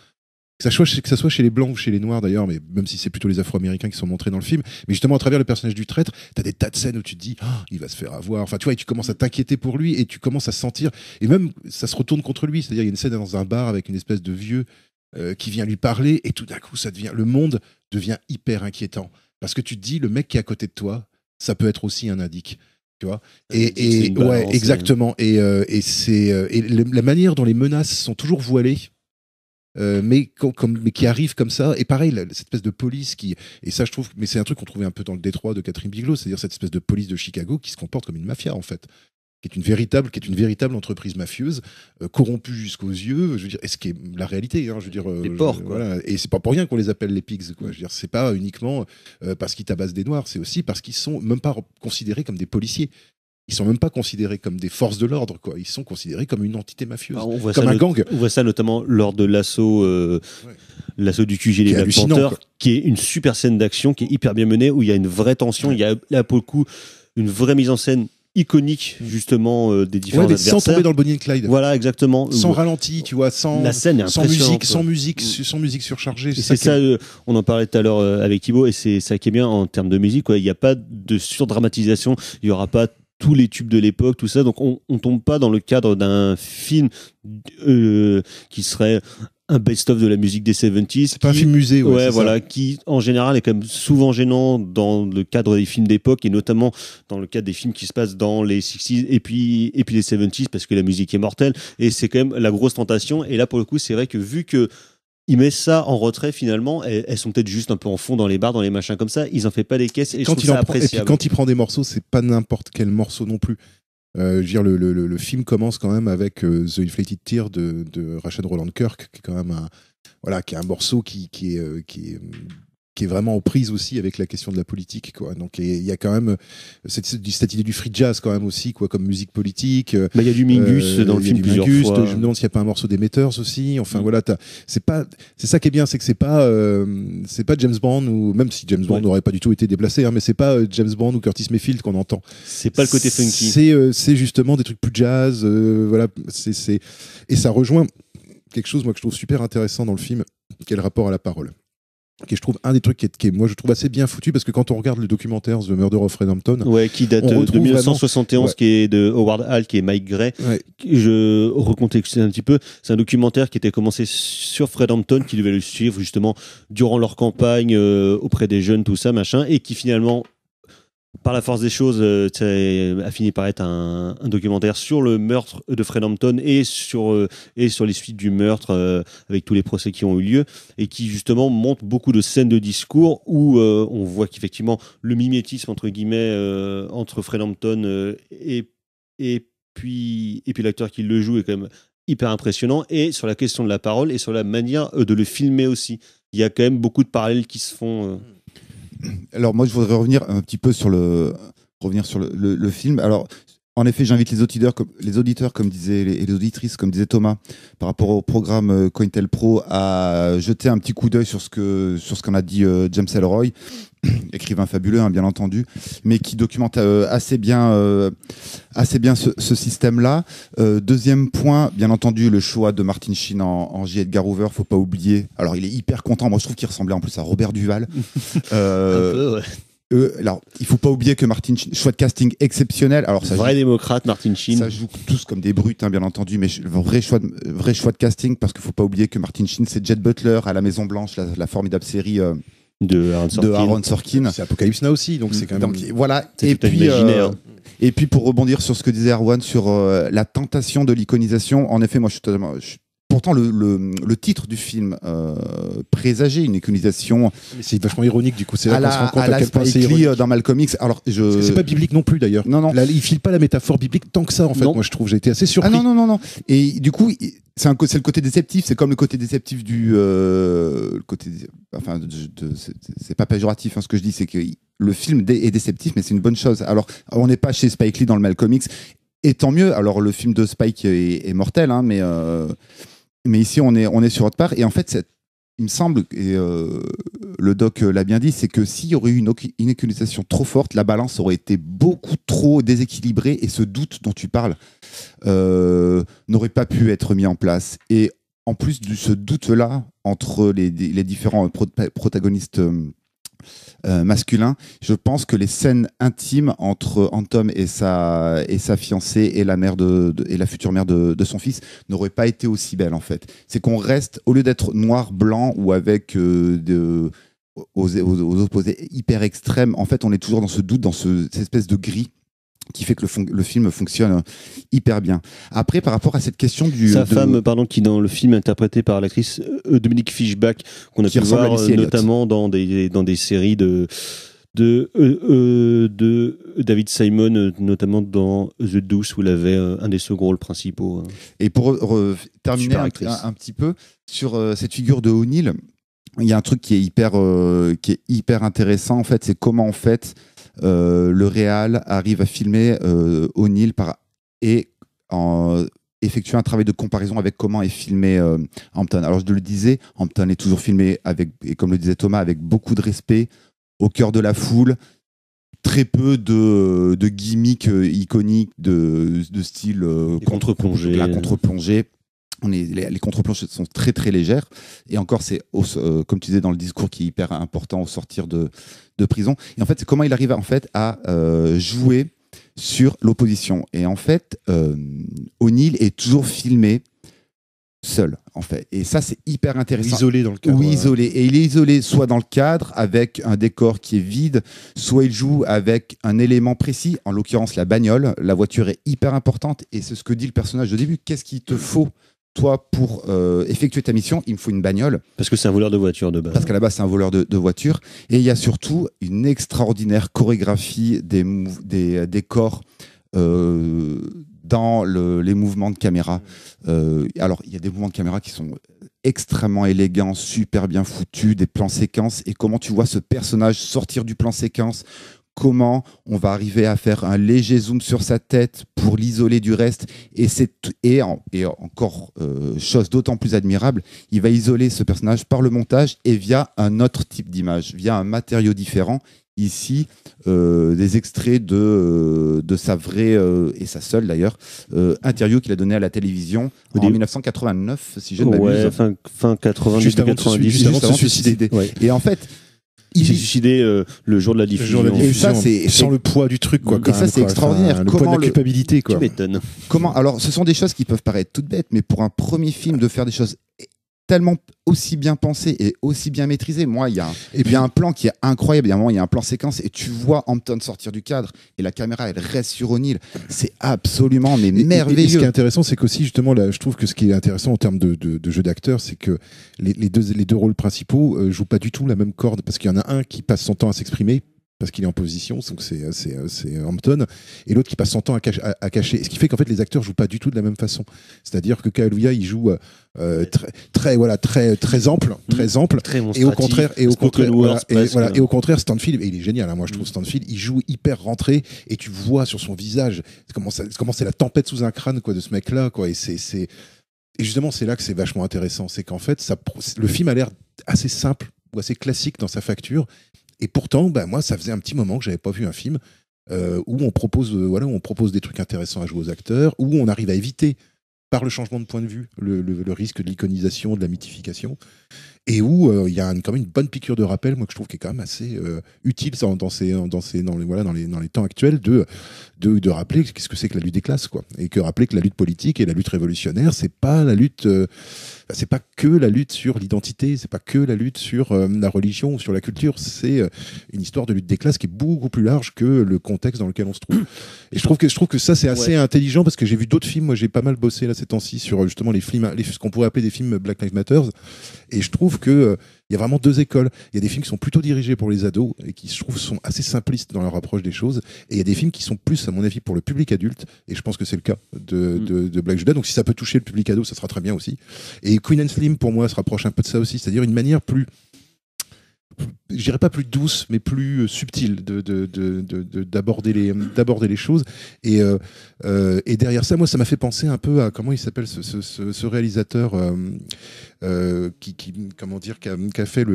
Que ça soit chez les blancs ou chez les noirs d'ailleurs, mais même si c'est plutôt les Afro-Américains qui sont montrés dans le film, mais justement à travers le personnage du traître, t'as des tas de scènes où tu te dis il va se faire avoir. Enfin, tu vois, et tu commences à t'inquiéter pour lui et tu commences à sentir, et même ça se retourne contre lui. C'est-à-dire, il y a une scène dans un bar avec une espèce de vieux qui vient lui parler, et tout d'un coup, le monde devient hyper inquiétant parce que tu te dis, le mec qui est à côté de toi, ça peut être aussi un indique, tu vois. Et ouais, exactement. Et la manière dont les menaces sont toujours voilées, mais qui arrivent comme ça. Et pareil, cette espèce de police et ça, je trouve, mais c'est un truc qu'on trouvait un peu dans le Détroit de Catherine Bigelow, c'est-à-dire cette espèce de police de Chicago qui se comporte comme une mafia en fait. Qui est une véritable entreprise mafieuse, corrompue jusqu'aux yeux. Je veux dire, et ce qui est la réalité, hein, je veux dire. Les porcs, quoi. Voilà. Et c'est pas pour rien qu'on les appelle les pigs, quoi. Je veux dire, c'est pas uniquement parce qu'ils tabassent des noirs, c'est aussi parce qu'ils sont même pas considérés comme des policiers. Ils sont même pas considérés comme des forces de l'ordre, quoi. Ils sont considérés comme une entité mafieuse, comme un gang. On voit ça notamment lors de l'assaut du QG des Black Panthers, qui est une super scène d'action, qui est hyper bien menée, où il y a une vraie tension, il y a là pour le coup une vraie mise en scène iconique justement des différents adversaires. Sans tomber dans le Bonnie and Clyde. Voilà, exactement. Sans ralenti, tu vois, la scène est sans musique surchargée. C'est ça, on en parlait tout à l'heure avec Thibaut, et c'est ça qui est bien en termes de musique, quoi. Il n'y a pas de surdramatisation, il n'y aura pas tous les tubes de l'époque, tout ça, donc on tombe pas dans le cadre d'un film qui serait un best-of de la musique des 70s. C'est pas un film musée, voilà, qui en général est quand même souvent gênant dans le cadre des films d'époque, et notamment dans le cadre des films qui se passent dans les 60s et puis les 70s, parce que la musique est mortelle, et c'est quand même la grosse tentation. Et là pour le coup, c'est vrai que vu que il met ça en retrait, finalement, elles sont peut-être juste un peu en fond dans les bars, dans les machins comme ça, ils en fait pas des caisses, et je trouve ça appréciable. Et puis quand il prend des morceaux, c'est pas n'importe quel morceau non plus. Je veux dire, le film commence quand même avec The Inflated Tear de Rachel Roland Kirk, qui est quand même qui est un morceau qui est qui est vraiment aux prises aussi avec la question de la politique, quoi. Donc il y a quand même cette idée du free jazz quand même aussi, quoi, comme musique politique. Il y a du Mingus dans le film plusieurs fois. Je me demande s'il n'y a pas un morceau d'Émetteurs aussi. Enfin voilà, c'est ça qui est bien, c'est que c'est pas James Bond, ou même si James Bond n'aurait pas du tout été déplacé, hein, mais c'est pas James Bond ou Curtis Mayfield qu'on entend. C'est pas le côté funky. C'est justement des trucs plus jazz, voilà. Et ça rejoint quelque chose, moi, que je trouve super intéressant dans le film, qui est le rapport à la parole. Qui est, je trouve, un des trucs qui est, moi, je trouve assez bien foutu, parce que quand on regarde le documentaire The Murder of Fred Hampton, qui date de 1971, qui est de Howard Hall, qui est Mike Gray. Je recontextualise un petit peu. C'est un documentaire qui était commencé sur Fred Hampton, qui devait le suivre justement durant leur campagne auprès des jeunes, tout ça, machin, et qui finalement, par la force des choses, a fini par être un documentaire sur le meurtre de Fred Hampton et sur les suites du meurtre, avec tous les procès qui ont eu lieu, et qui justement montre beaucoup de scènes de discours où on voit qu'effectivement le mimétisme entre guillemets entre Fred Hampton et puis l'acteur qui le joue est quand même hyper impressionnant, et sur la question de la parole et sur la manière de le filmer aussi. Il y a quand même beaucoup de parallèles qui se font. Alors moi je voudrais revenir un petit peu sur le film. Alors en effet, j'invite les auditeurs comme disaient et les auditrices comme disait Thomas par rapport au programme Cointel Pro à jeter un petit coup d'œil sur ce qu'en a dit James Ellroy, écrivain fabuleux, hein, bien entendu, mais qui documente assez bien ce système-là. Deuxième point, bien entendu, le choix de Martin Sheen en J. Edgar Hoover, faut pas oublier. Alors il est hyper content. Moi je trouve qu'il ressemblait en plus à Robert Duval. Un peu, ouais. Alors, il faut pas oublier que Martin Sheen, choix de casting exceptionnel. Alors, ça vrai démocrate, Martin Sheen. Ça joue tous comme des brutes, hein, bien entendu, mais vrai choix de casting, parce qu'il faut pas oublier que Martin Sheen, c'est Jet Butler à la Maison Blanche, la formidable série de Aaron Sorkin. C'est Apocalypse Now aussi, donc c'est quand même. Donc, voilà. C'est tout imaginaire. Et puis pour rebondir sur ce que disait Erwan sur la tentation de l'iconisation, en effet, moi je suis pourtant, le titre du film présageait une iconisation. Mais c'est vachement ironique, du coup. C'est là qu'on se rend compte à quel point c'est ironique dans Malcolm X. Alors, c'est pas biblique non plus, d'ailleurs. Non. Là, il file pas la métaphore biblique tant que ça, en fait. Non. Moi, je trouve, j'ai été assez surpris. Ah non. Et du coup, c'est le côté déceptif. C'est comme le côté déceptif du c'est pas péjoratif, hein, ce que je dis, c'est que le film est déceptif, mais c'est une bonne chose. Alors, on n'est pas chez Spike Lee dans le Malcolm X, et tant mieux. Alors, le film de Spike est mortel, hein, mais ici, on est sur autre part. Et en fait, il me semble, et le doc l'a bien dit, c'est que s'il y aurait eu une iconisation trop forte, la balance aurait été beaucoup trop déséquilibrée, et ce doute dont tu parles n'aurait pas pu être mis en place. Et en plus de ce doute-là, entre les différents protagonistes masculin, je pense que les scènes intimes entre Anthem et sa fiancée et et la future mère de son fils n'auraient pas été aussi belles, en fait. C'est qu'on reste, au lieu d'être noir-blanc ou avec aux opposés hyper extrêmes, en fait on est toujours dans ce doute, dans cette espèce de gris qui fait que le film fonctionne hyper bien. Après, par rapport à cette question femme, qui dans le film est interprétée par l'actrice Dominique Fishback, qu'on a pu voir notamment dans des séries de David Simon, notamment dans The Deuce, où il avait un des seconds rôles principaux. Et pour terminer un petit peu sur cette figure de O'Neill, il y a un truc qui est hyper intéressant, en fait, c'est comment, en fait, le réal arrive à filmer O'Neill et effectuer un travail de comparaison avec comment est filmé Hampton. Alors je le disais, Hampton est toujours filmé et comme le disait Thomas, avec beaucoup de respect, au cœur de la foule, très peu de gimmicks iconiques de style contre-plongée. La contre-plongée. Les contre-plongées sont très très légères, et encore c'est comme tu disais dans le discours qui est hyper important au sortir de prison. Et en fait, c'est comment il arrive à jouer sur l'opposition. Et en fait, O'Neill est toujours filmé seul, en fait. Et ça, c'est hyper intéressant. Isolé dans le cadre. Oui, isolé. Et il est isolé soit dans le cadre avec un décor qui est vide, soit il joue avec un élément précis, en l'occurrence la bagnole. La voiture est hyper importante, et c'est ce que dit le personnage au début. Qu'est-ce qu'il te faut, toi, pour effectuer ta mission? Il me faut une bagnole. Parce que c'est un voleur de voiture de base. Parce qu'à la base, c'est un voleur de voiture. Et il y a surtout une extraordinaire chorégraphie des décors dans les mouvements de caméra. Alors, il y a des mouvements de caméra qui sont extrêmement élégant, super bien foutu, des plans séquences, et comment tu vois ce personnage sortir du plan séquence, comment on va arriver à faire un léger zoom sur sa tête pour l'isoler du reste, et encore chose d'autant plus admirable, il va isoler ce personnage par le montage et via un autre type d'image, via un matériau différent. Ici, des extraits de sa vraie, et sa seule d'ailleurs, interview qu'il a donnée à la télévision en 1989, si je ne m'abuse. Fin 90, juste avant 90, juste avant de se suicider. Ouais. Et en fait, il s'est suicidé le jour de la diffusion. Et ça, c'est sans le poids du truc, quoi. Et ça, c'est extraordinaire. Le poids de la culpabilité, quoi. Tu m'étonnes. Alors, ce sont des choses qui peuvent paraître toutes bêtes, mais pour un premier film, de faire des choses tellement aussi bien pensé et aussi bien maîtrisé. Moi, il y a un plan qui est incroyable. Il y a un moment, il y a un plan séquence et tu vois Hampton sortir du cadre et la caméra, elle reste sur O'Neill. C'est absolument merveilleux. Et ce qui est intéressant, c'est qu'aussi, justement, là, je trouve que ce qui est intéressant en termes de jeu d'acteur, c'est que les deux rôles principaux jouent pas du tout la même corde, parce qu'il y en a un qui passe son temps à s'exprimer parce qu'il est en position, donc c'est Hampton, et l'autre qui passe son temps à cacher. Ce qui fait qu'en fait les acteurs jouent pas du tout de la même façon. C'est-à-dire que Kaluuya, il joue très ample, très et au contraire, Stanfield, et il est génial, hein, moi je trouve Stanfield, il joue hyper rentré, et tu vois sur son visage comment c'est la tempête sous un crâne, quoi, de ce mec-là, quoi, et justement c'est là que c'est vachement intéressant, c'est qu'en fait le film a l'air assez simple ou assez classique dans sa facture. Et pourtant, moi, ça faisait un petit moment que j'avais pas vu un film où on propose des trucs intéressants à jouer aux acteurs, où on arrive à éviter, par le changement de point de vue, le risque de l'iconisation, de la mythification, et où il y a quand même une bonne piqûre de rappel, moi que je trouve qui est quand même assez utile dans les temps actuels, de rappeler qu'est-ce que c'est que la lutte des classes, quoi, et que rappeler que la lutte politique et la lutte révolutionnaire, c'est pas la lutte. C'est pas que la lutte sur l'identité, c'est pas que la lutte sur la religion ou sur la culture, c'est une histoire de lutte des classes qui est beaucoup plus large que le contexte dans lequel on se trouve. Et je trouve que ça c'est assez intelligent, parce que j'ai vu d'autres films, moi j'ai pas mal bossé là ces temps-ci sur justement ce qu'on pourrait appeler des films Black Lives Matter, et je trouve que il y a vraiment deux écoles. Il y a des films qui sont plutôt dirigés pour les ados et qui, je trouve, sont assez simplistes dans leur approche des choses. Et il y a des films qui sont plus, à mon avis, pour le public adulte. Et je pense que c'est le cas de Black Judas. Donc si ça peut toucher le public ado, ça sera très bien aussi. Et Queen and Slim, pour moi, se rapproche un peu de ça aussi. C'est-à-dire une manière plus, je dirais pas plus douce, mais plus subtile d'aborder les choses. Et derrière ça, moi, ça m'a fait penser un peu à comment il s'appelle ce réalisateur qui a fait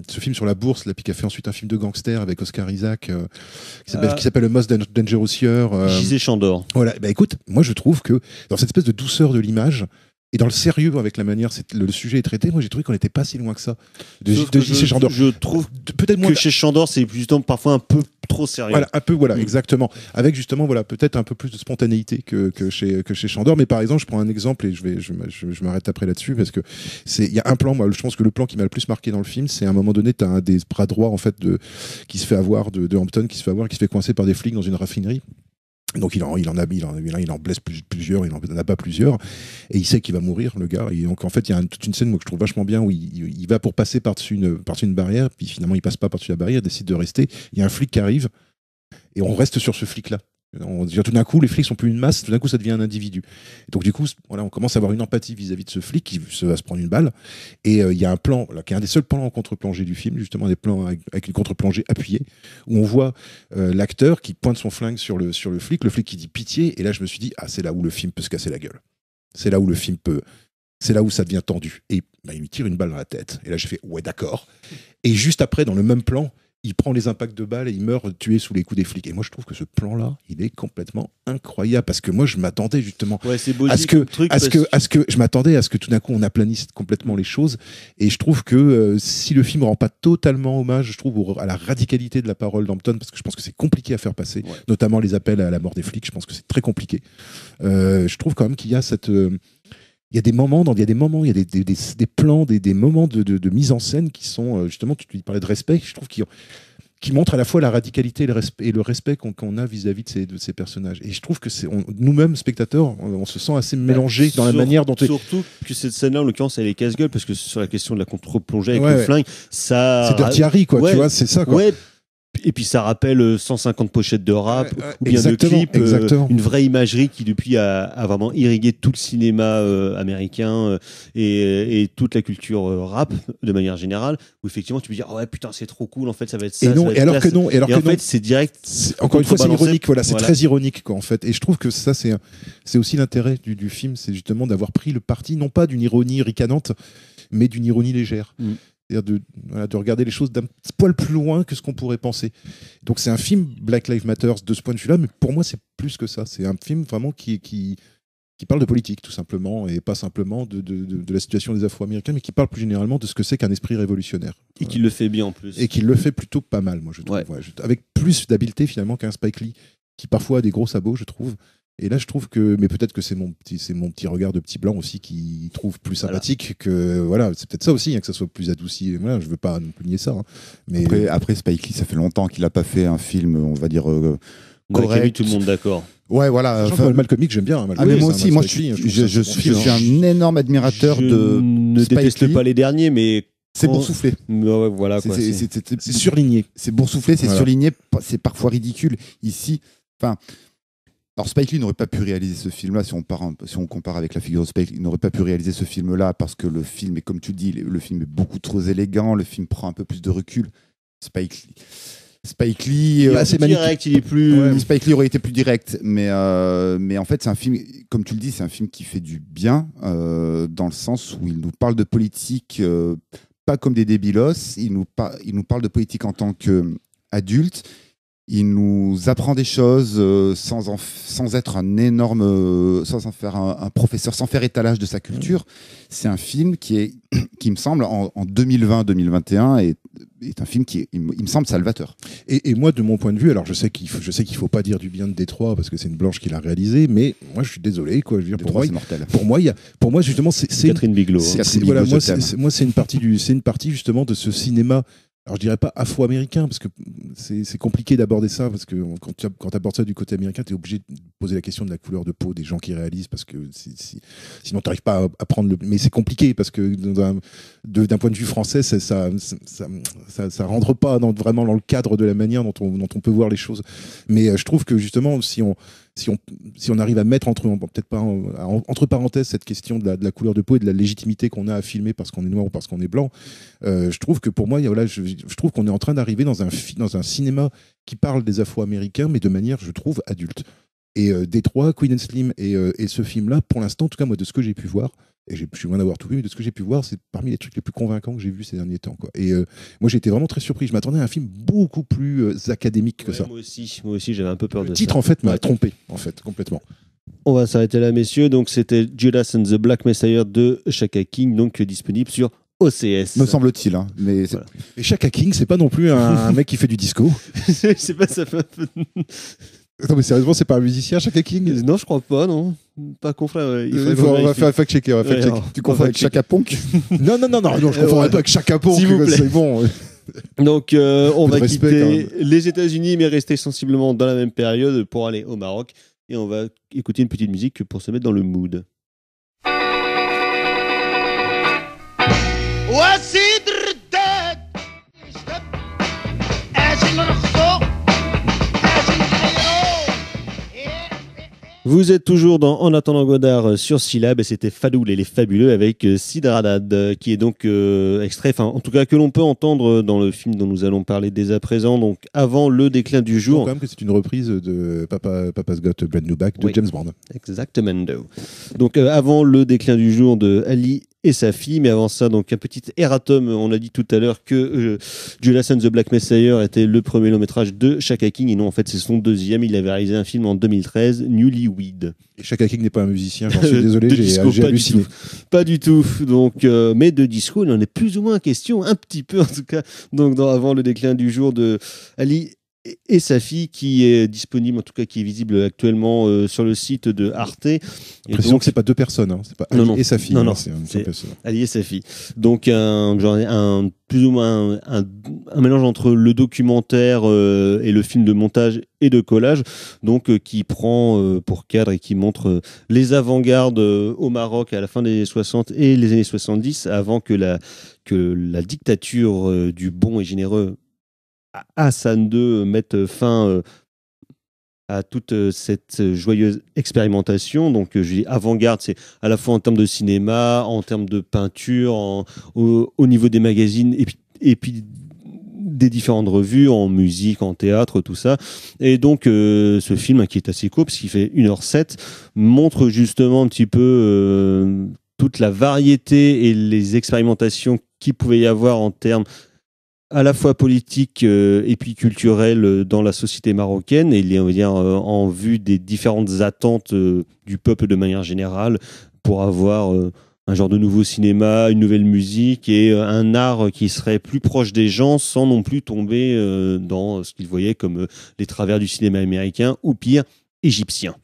ce film sur la bourse, là, puis qui a fait ensuite un film de gangster avec Oscar Isaac qui s'appelle The Most Dangerous Year. Gisèle Chandor. Voilà. Écoute, moi, je trouve que dans cette espèce de douceur de l'image, et dans le sérieux avec la manière le sujet est traité, moi j'ai trouvé qu'on n'était pas si loin que ça de J.C. Chandor. Je trouve peut-être que chez Chandor c'est justement parfois un peu trop sérieux. Voilà, exactement. Avec justement peut-être un peu plus de spontanéité que chez Chandor. Mais par exemple, je prends un exemple et je m'arrête après là-dessus, parce que il y a un plan, moi je pense que le plan qui m'a le plus marqué dans le film, c'est à un moment donné, t'as un des bras droits en fait qui se fait avoir de Hampton, qui se fait coincer par des flics dans une raffinerie. Donc il en blesse plusieurs, il en abat plusieurs, et il sait qu'il va mourir, le gars. Et donc en fait il y a toute une scène que je trouve vachement bien, où il va pour passer par-dessus une barrière, puis finalement il passe pas par-dessus la barrière, il décide de rester. Il y a un flic qui arrive et on reste sur ce flic là. Tout d'un coup, les flics sont plus une masse, tout d'un coup, ça devient un individu. Et donc, du coup, on commence à avoir une empathie vis-à-vis de ce flic qui va se prendre une balle. Et il y a un plan, là, qui est un des seuls plans en contre-plongée du film, justement, des plans avec une contre-plongée appuyée, où on voit l'acteur qui pointe son flingue sur le flic qui dit pitié. Et là, je me suis dit, c'est là où le film peut se casser la gueule. C'est là où ça devient tendu. Et il lui tire une balle dans la tête. Et là, j'ai fait, ouais, d'accord. Et juste après, dans le même plan, il prend les impacts de balles et il meurt tué sous les coups des flics. Et moi, je trouve que ce plan-là, il est complètement incroyable, parce que moi, je m'attendais justement à ce que tout d'un coup, on aplanisse complètement les choses. Et je trouve que si le film rend pas totalement hommage, je trouve, à la radicalité de la parole d'Hampton, parce que je pense que c'est compliqué à faire passer, notamment les appels à la mort des flics. Je pense que c'est très compliqué. Je trouve quand même qu'il y a il y a des moments, il y a des plans, des moments de mise en scène qui sont, justement, tu parlais de respect, je trouve, qui montrent à la fois la radicalité et le respect qu'on a vis-à-vis de ces personnages. Et je trouve que nous-mêmes, spectateurs, on se sent assez mélangés dans la manière dont... Surtout que cette scène-là, en l'occurrence, elle est casse-gueule, parce que sur la question de la contre-plongée avec le flingue, ça... C'est Dirty Harry, quoi, tu vois, c'est ça, quoi. Ouais. Et puis ça rappelle 150 pochettes de rap, ou bien de exactement, clips, exactement. une vraie imagerie qui depuis a vraiment irrigué tout le cinéma américain et toute la culture rap de manière générale, où effectivement tu peux dire, oh ouais putain c'est trop cool, en fait ça va être ça. Et non, ça va être et alors classe. que non, et alors Et que en non. fait c'est direct. Encore une fois, c'est contrebalancé. ironique, voilà, c'est Voilà. très ironique, quoi, en fait. Et je trouve que ça, c'est aussi l'intérêt du film, c'est justement d'avoir pris le parti, non pas d'une ironie ricanante, mais d'une ironie légère. C'est-à-dire de regarder les choses d'un petit poil plus loin que ce qu'on pourrait penser. Donc c'est un film Black Lives Matter de ce point de vue-là, mais pour moi, c'est plus que ça. C'est un film vraiment qui parle de politique, tout simplement, et pas simplement de la situation des Afro-Américains, mais qui parle plus généralement de ce que c'est qu'un esprit révolutionnaire. Et qui le fait bien en plus. Et qui le fait plutôt pas mal, moi, je trouve. Ouais. Ouais, avec plus d'habileté, finalement, qu'un Spike Lee, qui parfois a des gros sabots, je trouve. Et là, je trouve que, mais peut-être que c'est mon petit regard de petit blanc aussi qui trouve plus sympathique que, voilà, c'est peut-être ça aussi, hein, que ça soit plus adouci. Voilà, je veux pas non plus nier ça. Hein. Mais Après, Spike Lee, ça fait longtemps qu'il a pas fait un film, on va dire, Correct. correct. Tout le monde d'accord. Ouais, voilà. enfin, Malcolm X, j'aime bien. Malcolm Mais X, moi hein, aussi, moi, Spike Lee, je trouve que suis c'est bon film, hein. un énorme admirateur Je de ne Spike déteste Lee. pas les derniers, mais C'est boursouflé. Ouais, voilà quoi. C'est surligné. C'est boursouflé, c'est Voilà. surligné, c'est parfois ridicule. Ici, enfin. Alors Spike Lee n'aurait pas pu réaliser ce film-là, si on compare avec la figure de Spike Lee, il n'aurait pas pu réaliser ce film-là parce que le film est, comme tu dis, le film est beaucoup trop élégant, le film prend un peu plus de recul. Spike Lee, c'est direct, il est plus. Ouais, Spike Lee aurait été plus direct, mais en fait c'est un film, comme tu le dis, c'est un film qui fait du bien dans le sens où il nous parle de politique pas comme des débilos, il nous parle de politique en tant qu'adulte. Il nous apprend des choses sans être un énorme, sans en faire un professeur, sans faire étalage de sa culture. C'est un film qui me semble, en 2020-2021, est un film il me semble salvateur. Et moi, de mon point de vue, alors je sais qu'il faut pas dire du bien de Détroit parce que c'est une blanche qui l'a réalisé, mais moi je suis désolé, quoi. Je veux dire, Détroit, c'est mortel. Pour moi justement, c'est Catherine Bigelow. voilà, moi c'est une partie justement de ce cinéma. Alors je dirais pas afro-américain parce que c'est compliqué d'aborder ça parce que quand tu abordes ça du côté américain, tu es obligé de poser la question de la couleur de peau des gens qui réalisent parce que sinon tu n'arrives pas à prendre le. Mais c'est compliqué parce que d'un point de vue français, ça rentre pas vraiment dans le cadre de la manière dont on peut voir les choses. Mais je trouve que justement si on arrive à mettre entre parenthèses cette question de la couleur de peau et de la légitimité qu'on a à filmer parce qu'on est noir ou parce qu'on est blanc, je trouve que pour moi, je trouve qu'on est en train d'arriver dans un cinéma qui parle des Afro-Américains, mais de manière, je trouve, adulte. Et Détroit, Queen and Slim et ce film-là, pour l'instant, en tout cas, moi, de ce que j'ai pu voir, et je suis loin d'avoir tout vu, mais de ce que j'ai pu voir, c'est parmi les trucs les plus convaincants que j'ai vus ces derniers temps, quoi. Et moi, j'ai été vraiment très surpris. Je m'attendais à un film beaucoup plus académique que ça. Moi aussi, j'avais un peu peur de ça. Le titre, en fait, m'a trompé, en fait, complètement. On va s'arrêter là, messieurs. Donc, c'était Judas and the Black Messiah de Shaka King, donc disponible sur OCS. Me semble-t-il. Hein, mais voilà. Et Shaka King, c'est pas non plus un mec qui fait du disco. C'est pas ça. Non, mais sérieusement, c'est pas un musicien, Shaka King? Non, je crois pas, non. Pas confrère. On va faire fact-checker. Tu confonds avec Chaka Ponk? Non, je confondrais pas avec Chaka Ponk. S'il vous plaît. C'est bon. Donc, on va respect, quitter les États-Unis, mais rester sensiblement dans la même période pour aller au Maroc. Et on va écouter une petite musique pour se mettre dans le mood. Vous êtes toujours dans En attendant Godard sur Syllab et c'était Fadoul et les Fabuleux avec Sid Radad qui est donc extrait, enfin en tout cas que l'on peut entendre dans le film dont nous allons parler dès à présent, donc avant le déclin du jour. Quand même que c'est une reprise de Papa's Got Brand New Back de James Bond. Exactement. Donc avant le déclin du jour de Ali et sa fille, mais avant ça, donc un petit erratum. On a dit tout à l'heure que Judas and the Black Messiah était le premier long métrage de Shaka King, et non, en fait, c'est son deuxième. Il avait réalisé un film en 2013, Newlywed. Et Shaka King n'est pas un musicien, j'en suis désolé, j'ai halluciné. Pas du tout. Donc, mais de disco, il en est plus ou moins question, un petit peu en tout cas. Donc, avant le déclin du jour de Ali et sa fille, qui est disponible, en tout cas qui est visible actuellement sur le site de Arte. Précisons que c'est pas deux personnes, hein. C'est pas Ali et sa fille. Non, c'est Ali et sa fille. Donc plus ou moins un mélange entre le documentaire et le film de montage et de collage, donc qui prend pour cadre et qui montre les avant-gardes au Maroc à la fin des années 60 et les années 70, avant que la dictature du bon et généreux Hassan II mette fin à toute cette joyeuse expérimentation. Donc, je dis avant-garde, c'est à la fois en termes de cinéma, en termes de peinture, au niveau des magazines, et puis des différentes revues, en musique, en théâtre, tout ça. Et donc, ce film, qui est assez court, parce qu'il fait 1h07, montre justement un petit peu toute la variété et les expérimentations qu'il pouvait y avoir en termes à la fois politique et puis culturel dans la société marocaine, et on va dire en vue des différentes attentes du peuple de manière générale, pour avoir un genre de nouveau cinéma, une nouvelle musique et un art qui serait plus proche des gens, sans non plus tomber dans ce qu'ils voyaient comme les travers du cinéma américain, ou pire, égyptien.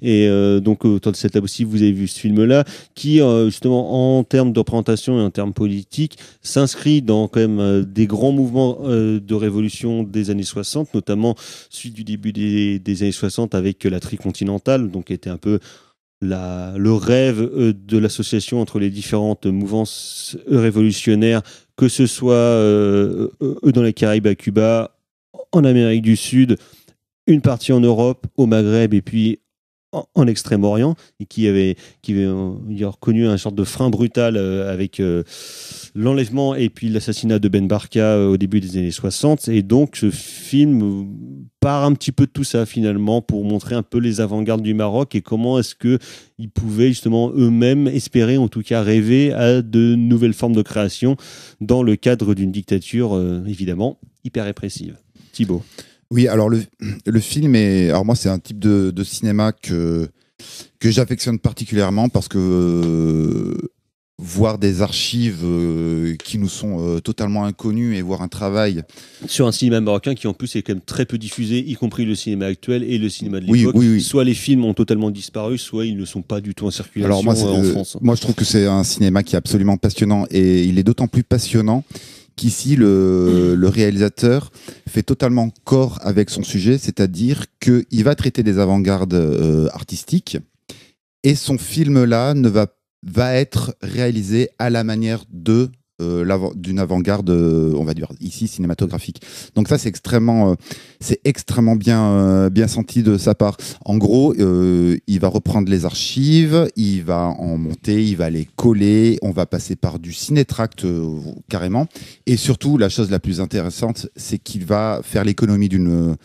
Et donc autour de cette table aussi, vous avez vu ce film-là, qui justement en termes de représentation et en termes politiques s'inscrit dans quand même des grands mouvements de révolution des années 60, notamment celui du début des années 60 avec la tricontinentale, donc qui était un peu le rêve de l'association entre les différentes mouvances révolutionnaires, que ce soit dans les Caraïbes, à Cuba, en Amérique du Sud, une partie en Europe, au Maghreb, et puis en Extrême-Orient, et qui avait connu un sorte de frein brutal avec l'enlèvement et puis l'assassinat de Ben Barka au début des années 60. Et donc ce film part un petit peu de tout ça finalement, pour montrer un peu les avant-gardes du Maroc et comment est-ce qu'ils pouvaient justement eux-mêmes espérer, en tout cas rêver à de nouvelles formes de création dans le cadre d'une dictature évidemment hyper répressive. Thibaut. Oui, alors le film est... Alors moi, c'est un type de cinéma que j'affectionne particulièrement, parce que voir des archives qui nous sont totalement inconnues, et voir un travail... Sur un cinéma marocain qui en plus est quand même très peu diffusé, y compris le cinéma actuel et le cinéma de l'époque. Oui. Soit les films ont totalement disparu, soit ils ne sont pas du tout en circulation. Alors moi, en France. Moi, je trouve que c'est un cinéma qui est absolument passionnant, et il est d'autant plus passionnant qu'ici, le réalisateur fait totalement corps avec son sujet, c'est-à-dire qu'il va traiter des avant-gardes artistiques, et son film-là va être réalisé à la manière d'une avant-garde, on va dire ici, cinématographique. Donc ça, c'est extrêmement bien senti de sa part. En gros, il va reprendre les archives, il va en monter, il va les coller, on va passer par du cinétract carrément. Et surtout, la chose la plus intéressante, c'est qu'il va faire l'économie d'une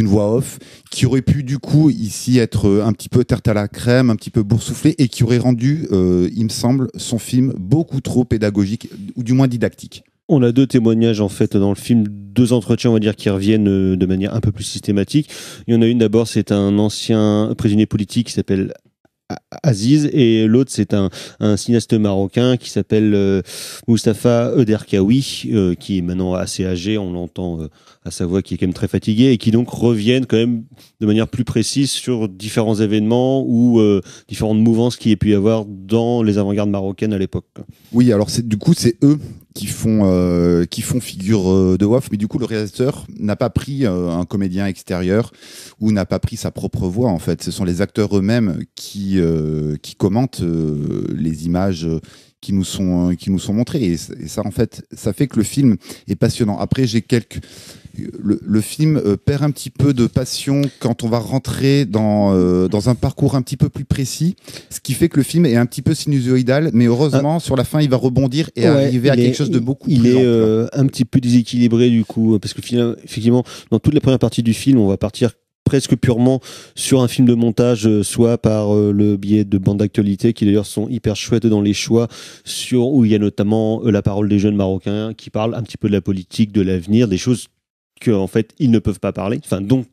voix off, qui aurait pu du coup ici être un petit peu tarte à la crème, un petit peu boursouflée, et qui aurait rendu, il me semble, son film beaucoup trop pédagogique, ou du moins didactique. On a 2 témoignages en fait dans le film, 2 entretiens on va dire qui reviennent de manière un peu plus systématique. Il y en a une d'abord, c'est un ancien prisonnier politique qui s'appelle Aziz, et l'autre c'est un cinéaste marocain qui s'appelle Mustapha Ederkaoui, qui est maintenant assez âgé, on l'entend à sa voix qui est quand même très fatiguée, et qui donc reviennent quand même de manière plus précise sur différents événements ou différentes mouvances qu'il y ait pu y avoir dans les avant-gardes marocaines à l'époque. Oui, alors c'est eux qui font figure de WAF, mais du coup le réalisateur n'a pas pris un comédien extérieur, ou n'a pas pris sa propre voix en fait. Ce sont les acteurs eux-mêmes qui commentent les images qui nous sont montrées, et ça en fait ça fait que le film est passionnant. Après le film perd un petit peu de passion quand on va rentrer dans un parcours un petit peu plus précis, ce qui fait que le film est un petit peu sinusoïdal, mais heureusement sur la fin il va rebondir et arriver à quelque chose de beaucoup plus il est ample. Un petit peu déséquilibré du coup, parce que effectivement dans toute la première partie du film on va partir presque purement sur un film de montage, soit par le biais de bandes d'actualité qui d'ailleurs sont hyper chouettes dans les choix, où il y a notamment la parole des jeunes Marocains qui parlent un petit peu de la politique, de l'avenir, des choses qu'en fait ils ne peuvent pas parler, dont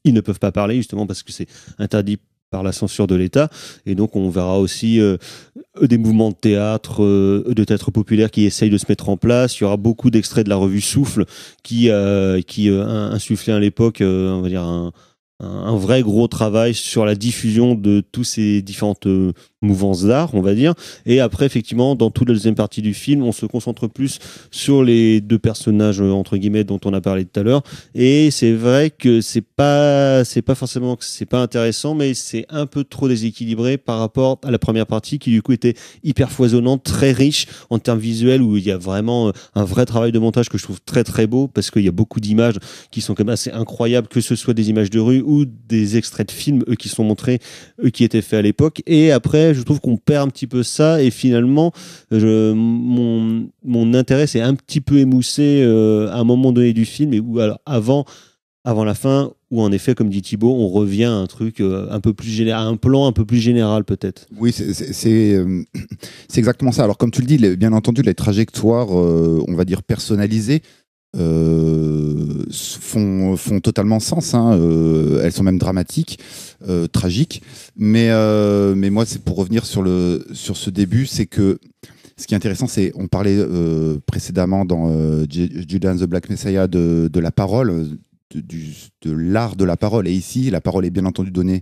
ils ne peuvent pas parler justement parce que c'est interdit par la censure de l'État. Et donc on verra aussi des mouvements de théâtre populaire qui essayent de se mettre en place. Il y aura beaucoup d'extraits de la revue Souffle qui insufflait à l'époque on va dire un vrai gros travail sur la diffusion de tous ces différentes mouvance d'art, on va dire. Et après, effectivement, dans toute la deuxième partie du film, on se concentre plus sur les deux personnages, entre guillemets, dont on a parlé tout à l'heure. Et c'est vrai que c'est pas forcément que c'est pas intéressant, mais c'est un peu trop déséquilibré par rapport à la première partie qui, du coup, était hyper foisonnante, très riche en termes visuels, où il y a vraiment un vrai travail de montage que je trouve très, très beau, parce qu'il y a beaucoup d'images qui sont quand même assez incroyables, que ce soit des images de rue ou des extraits de films, qui sont montrés, qui étaient faits à l'époque. Et après, je trouve qu'on perd un petit peu ça, et finalement mon intérêt s'est un petit peu émoussé à un moment donné du film, et où alors avant la fin, où en effet, comme dit Thibaut, on revient à un truc un peu plus général, un plan un peu plus général peut-être. Oui, c'est exactement ça. Alors comme tu le dis, bien entendu, les trajectoires, on va dire personnalisées, font totalement sens, hein. Elles sont même dramatiques, tragiques, mais moi, c'est pour revenir sur ce début, c'est que ce qui est intéressant, c'est, on parlait précédemment dans Judas and the Black Messiah de la parole, de l'art de la parole, et ici la parole est bien entendu donnée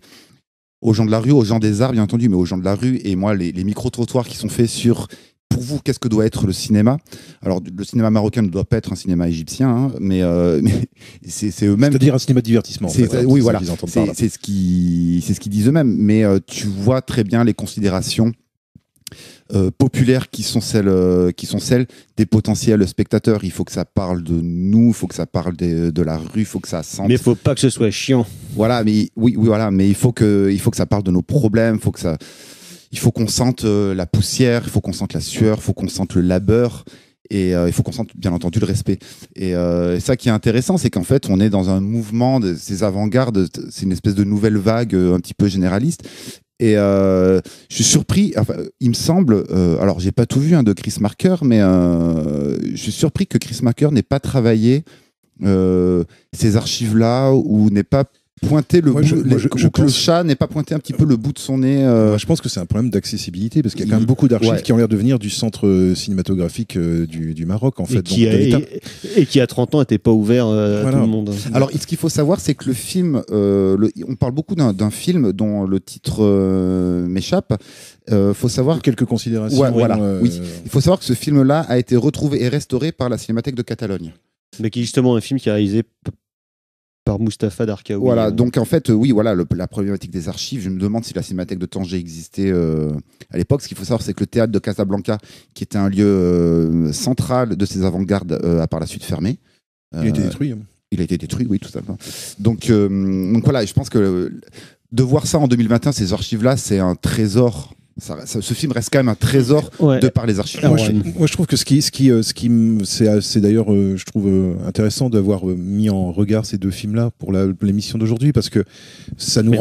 aux gens de la rue, aux gens des arts bien entendu, mais aux gens de la rue. Et moi, les micro-trottoirs qui sont faits sur, pour vous, qu'est-ce que doit être le cinéma? Alors, le cinéma marocain ne doit pas être un cinéma égyptien, hein, mais c'est eux-mêmes. C'est-à-dire un cinéma de divertissement. Oui, voilà. C'est ce qu'ils disent eux-mêmes. Mais tu vois très bien les considérations populaires qui sont celles des potentiels spectateurs. Il faut que ça parle de nous, il faut que ça parle de la rue, il faut que ça sente. Mais il faut pas que ce soit chiant. Voilà, mais oui, voilà, mais il faut que ça parle de nos problèmes, il faut qu'on sente la poussière, il faut qu'on sente la sueur, il faut qu'on sente le labeur, et il faut qu'on sente bien entendu le respect. Et ça qui est intéressant, c'est qu'en fait, on est dans un mouvement de ces avant-gardes, c'est une espèce de nouvelle vague un petit peu généraliste. Et je suis surpris, enfin, il me semble, alors j'ai pas tout vu de Chris Marker, mais je suis surpris que Chris Marker n'ait pas travaillé ces archives-là, ou n'ait pas pointé le bout, que le chat n'ait pas pointé un petit peu le bout de son nez. Je pense que c'est un problème d'accessibilité, parce qu'il y a quand même beaucoup d'archives qui ont l'air de venir du centre cinématographique du Maroc, en fait. Et qui, à 30 ans, n'était pas ouvert à tout le monde. Alors, ce qu'il faut savoir, c'est que le film, on parle beaucoup d'un film dont le titre m'échappe. Faut savoir quelques considérations. Ouais, voilà. Oui. Il faut savoir que ce film-là a été retrouvé et restauré par la Cinémathèque de Catalogne. Mais qui est justement un film qui est réalisé par Mustapha Darkaoui. Voilà, donc en fait, oui, voilà, la problématique des archives. Je me demande si la Cinémathèque de Tanger existait à l'époque. Ce qu'il faut savoir, c'est que le théâtre de Casablanca, qui était un lieu central de ces avant-gardes, a par la suite fermé. Il a été détruit. Il a été détruit, oui, tout simplement. Donc voilà, je pense que de voir ça en 2021, ces archives-là, c'est un trésor. Ce film reste quand même un trésor de par les archives. Moi, je trouve que c'est d'ailleurs, je trouve intéressant d'avoir mis en regard ces deux films-là pour l'émission d'aujourd'hui, parce que ça nous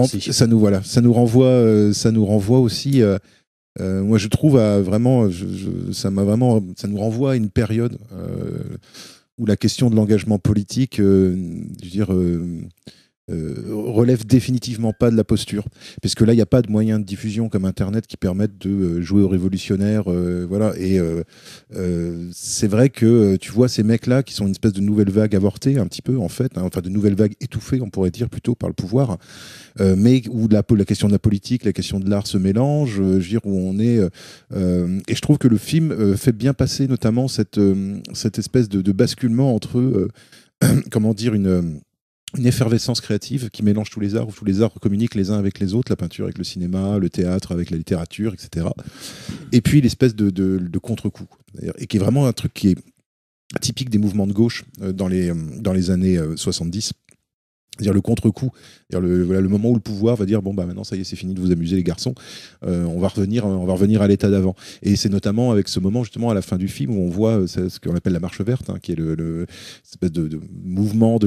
renvoie aussi. Moi, je trouve ça nous renvoie à une période où la question de l'engagement politique, je veux dire. Relève définitivement pas de la posture, parce que là il n'y a pas de moyens de diffusion comme Internet qui permettent de jouer aux révolutionnaires, voilà. Et c'est vrai que tu vois ces mecs là qui sont une espèce de nouvelle vague avortée un petit peu, en fait, hein, enfin de nouvelle vague étouffée, on pourrait dire, plutôt par le pouvoir, mais où la question de la politique, la question de l'art se mélange, je veux dire, où on est et je trouve que le film fait bien passer notamment cette espèce de basculement entre comment dire, une effervescence créative qui mélange tous les arts, où tous les arts communiquent les uns avec les autres, la peinture avec le cinéma, le théâtre avec la littérature, etc. Et puis l'espèce de contre-coup, et qui est vraiment un truc qui est typique des mouvements de gauche dans les années 70. C'est-à-dire le contre-coup, le moment où le pouvoir va dire bon bah maintenant ça y est, c'est fini de vous amuser les garçons, on va revenir à l'état d'avant. Et c'est notamment avec ce moment justement à la fin du film où on voit ce qu'on appelle la marche verte, hein, qui est cette espèce de mouvement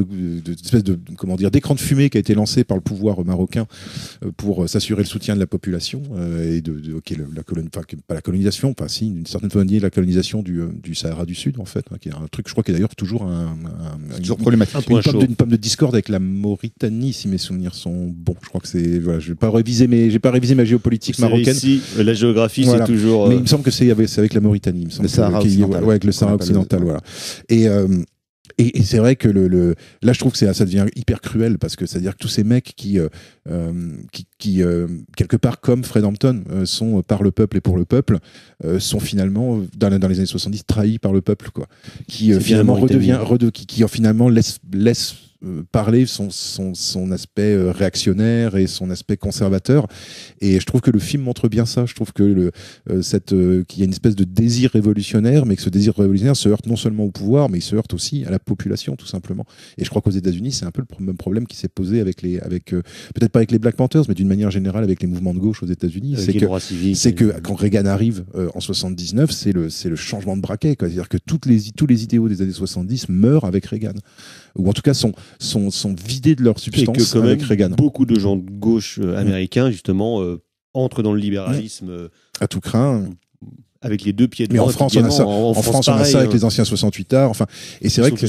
espèce de comment dire d'écran de fumée qui a été lancé par le pouvoir marocain pour s'assurer le soutien de la population et pas la colonisation, enfin si d'une certaine manière la colonisation du Sahara du Sud, en fait, hein, qui est un truc, je crois, qui est d'ailleurs toujours toujours problématique, une pomme de discorde avec la Mauritanie, si mes souvenirs sont bons. Je crois que c'est, voilà, j'ai pas révisé ma géopolitique marocaine. Ici, la géographie, voilà. C'est toujours. Mais il me semble que c'est avec la Mauritanie. Il me semble le Sahara occidental. Avec le Sahara occidental, voilà. Et Et c'est vrai que là, je trouve que ça devient hyper cruel parce que c'est-à-dire que tous ces mecs qui quelque part, comme Fred Hampton, sont par le peuple et pour le peuple, sont finalement, dans les années 70, trahis par le peuple, quoi. Qui finalement qui finalement laisse parler son aspect réactionnaire et son aspect conservateur. Et je trouve que le film montre bien ça. Je trouve que qu'il y a une espèce de désir révolutionnaire, mais que ce désir révolutionnaire se heurte non seulement au pouvoir, mais il se heurte aussi à la population, tout simplement. Et je crois qu'aux États-Unis, c'est un peu le même problème qui s'est posé peut-être pas avec les Black Panthers, mais d'une manière générale avec les mouvements de gauche aux États-Unis. C'est que quand Reagan arrive en 79, c'est le changement de braquet, quoi. C'est-à-dire que tous les idéaux des années 70 meurent avec Reagan, ou en tout cas sont vidés de leur substance, et que quand avec même Reagan. Beaucoup de gens de gauche américains justement entrent dans le libéralisme à tout craint. Avec les deux pieds de mais en France, on a ça. En France, on a ça avec les anciens 68ards. Enfin, et c'est vrai que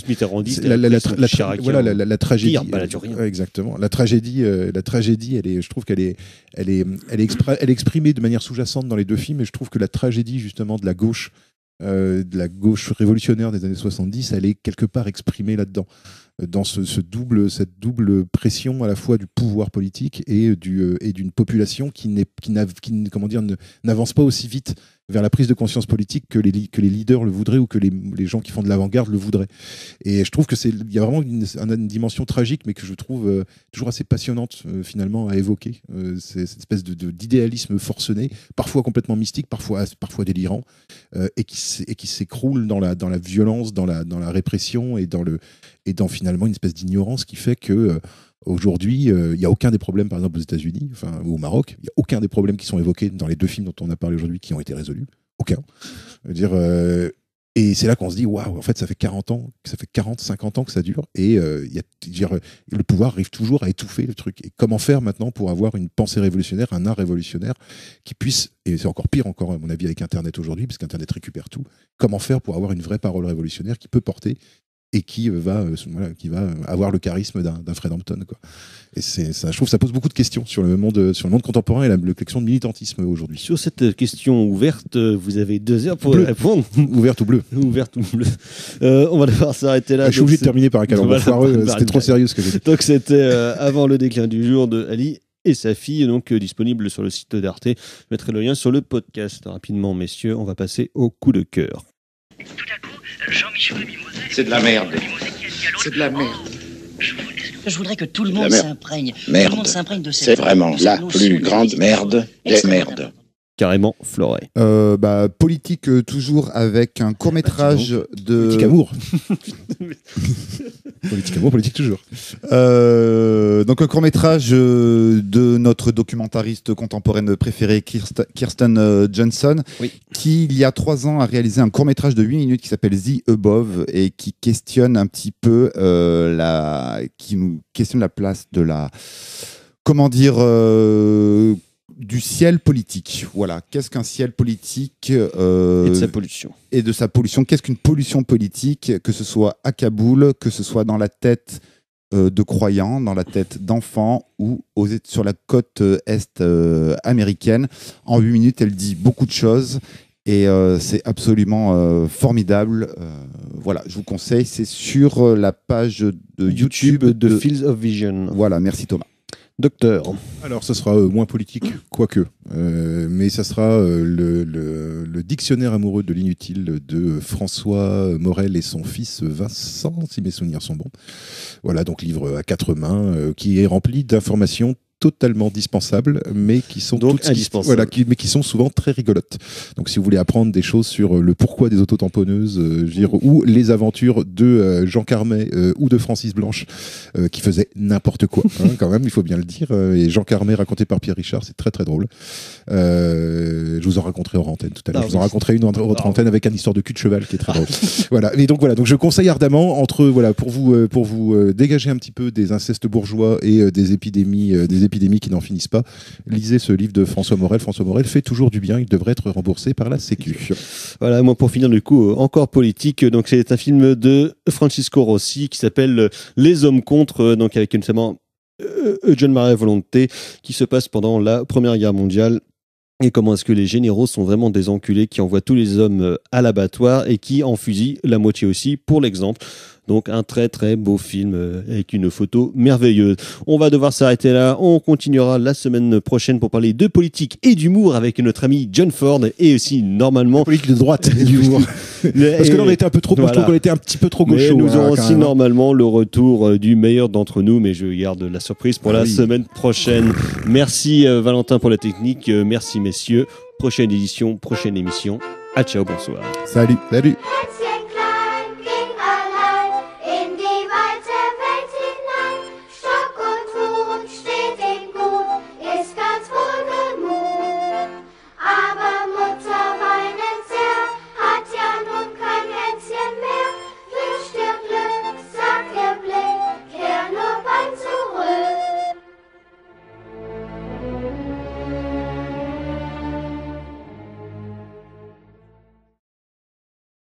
la tragédie. Exactement. La tragédie, je trouve qu'elle est exprimée de manière sous-jacente dans les deux films. Et je trouve que la tragédie justement de la gauche révolutionnaire des années 70, elle est quelque part exprimée là-dedans, dans cette double pression à la fois du pouvoir politique et d'une population qui n'avance pas aussi vite vers la prise de conscience politique que les leaders le voudraient, ou que les gens qui font de l'avant-garde le voudraient. Et je trouve que il y a vraiment une dimension tragique, mais que je trouve toujours assez passionnante finalement à évoquer. C'est cette espèce d'idéalisme forcené, parfois complètement mystique, parfois délirant, et qui s'écroule dans la violence, dans la répression et dans finalement une espèce d'ignorance qui fait que aujourd'hui, il n'y a aucun des problèmes, par exemple aux États-Unis, ou au Maroc, il n'y a aucun des problèmes qui sont évoqués dans les deux films dont on a parlé aujourd'hui qui ont été résolus. Aucun. Je veux dire, et c'est là qu'on se dit, waouh, en fait, ça fait 40 ans, 50 ans que ça dure, et le pouvoir arrive toujours à étouffer le truc. Et comment faire maintenant pour avoir une pensée révolutionnaire, un art révolutionnaire qui puisse, et c'est encore pire encore à mon avis avec Internet aujourd'hui, parce qu'Internet récupère tout, comment faire pour avoir une vraie parole révolutionnaire qui peut porter et qui va avoir le charisme d'un Fred Hampton, quoi. Et ça, je trouve que ça pose beaucoup de questions sur le monde contemporain et la question de militantisme aujourd'hui. Sur cette question ouverte, vous avez 2 heures pour répondre. Ouverte ou bleue. Ouverte ou bleue. On va devoir s'arrêter là. Je suis obligé de terminer par un calembour foireux. C'était trop sérieux ce que j'ai dit. Donc c'était avant le déclin du jour de Ali et sa fille, donc disponible sur le site d'Arte. Je mettrai le lien sur le podcast. Rapidement, messieurs, on va passer au coup de cœur. Tout à coup, Jean-Michel Mimosé... C'est de la merde. C'est de la merde. Je voudrais que tout le monde s'imprègne. Merde. Tout le monde s'imprègne de cette... C'est vraiment la plus grande merde des merdes. Carrément, Floret. Politique, toujours avec un court-métrage de... Politique amour. Politique amour, politique toujours. Donc un court-métrage de notre documentariste contemporaine préférée, Kirsten Johnson, qui, il y a 3 ans, a réalisé un court-métrage de 8 minutes qui s'appelle The Above, et qui questionne un petit peu qui nous questionne la place de la... Comment dire... du ciel politique. Voilà. Qu'est-ce qu'un ciel politique et de sa pollution. Et de sa pollution. Qu'est-ce qu'une pollution politique, que ce soit à Kaboul, que ce soit dans la tête de croyants, dans la tête d'enfants, ou sur la côte est américaine. En 8 minutes, elle dit beaucoup de choses. Et c'est absolument formidable. Voilà, je vous conseille. C'est sur la page de YouTube de Fields of Vision. Voilà, merci Thomas. Docteur. Alors, ce sera moins politique, quoique. Mais ça sera le dictionnaire amoureux de l'inutile de François Morel et son fils Vincent, si mes souvenirs sont bons. Voilà, donc livre à 4 mains qui est rempli d'informations totalement dispensables, mais qui sont mais qui sont souvent très rigolotes. Donc, si vous voulez apprendre des choses sur le pourquoi des autotamponneuses, ou les aventures de Jean Carmet ou de Francis Blanche, qui faisaient n'importe quoi, quand même, il faut bien le dire. Et Jean Carmet raconté par Pierre Richard, c'est très très drôle. Je vous en raconterai hors antenne tout à l'heure. Je vous en raconterai une autre antenne avec une histoire de cul de cheval qui est très drôle. Voilà. Et donc donc je conseille ardemment pour vous dégager un petit peu des incestes bourgeois et des épidémies qui n'en finissent pas. Lisez ce livre de François Morel. François Morel fait toujours du bien. Il devrait être remboursé par la Sécu. Voilà, moi pour finir du coup, encore politique. Donc c'est un film de Francisco Rossi qui s'appelle Les Hommes contre, donc avec notamment Eugène Maria Volonté, qui se passe pendant la Première Guerre mondiale. Et comment est-ce que les généraux sont vraiment des enculés qui envoient tous les hommes à l'abattoir et qui en fusillent la moitié aussi, pour l'exemple. Donc un très très beau film avec une photo merveilleuse. On va devoir s'arrêter là. On continuera la semaine prochaine pour parler de politique et d'humour avec notre ami John Ford et aussi normalement politique de droite et d'humour. Parce que là on était un peu trop, je trouve qu'on était un petit peu trop gaucho. Nous aurons aussi normalement le retour du meilleur d'entre nous, mais je garde la surprise pour la semaine prochaine. Merci Valentin pour la technique. Merci messieurs. Prochaine édition, prochaine émission. À ciao, bonsoir. Salut. Merci.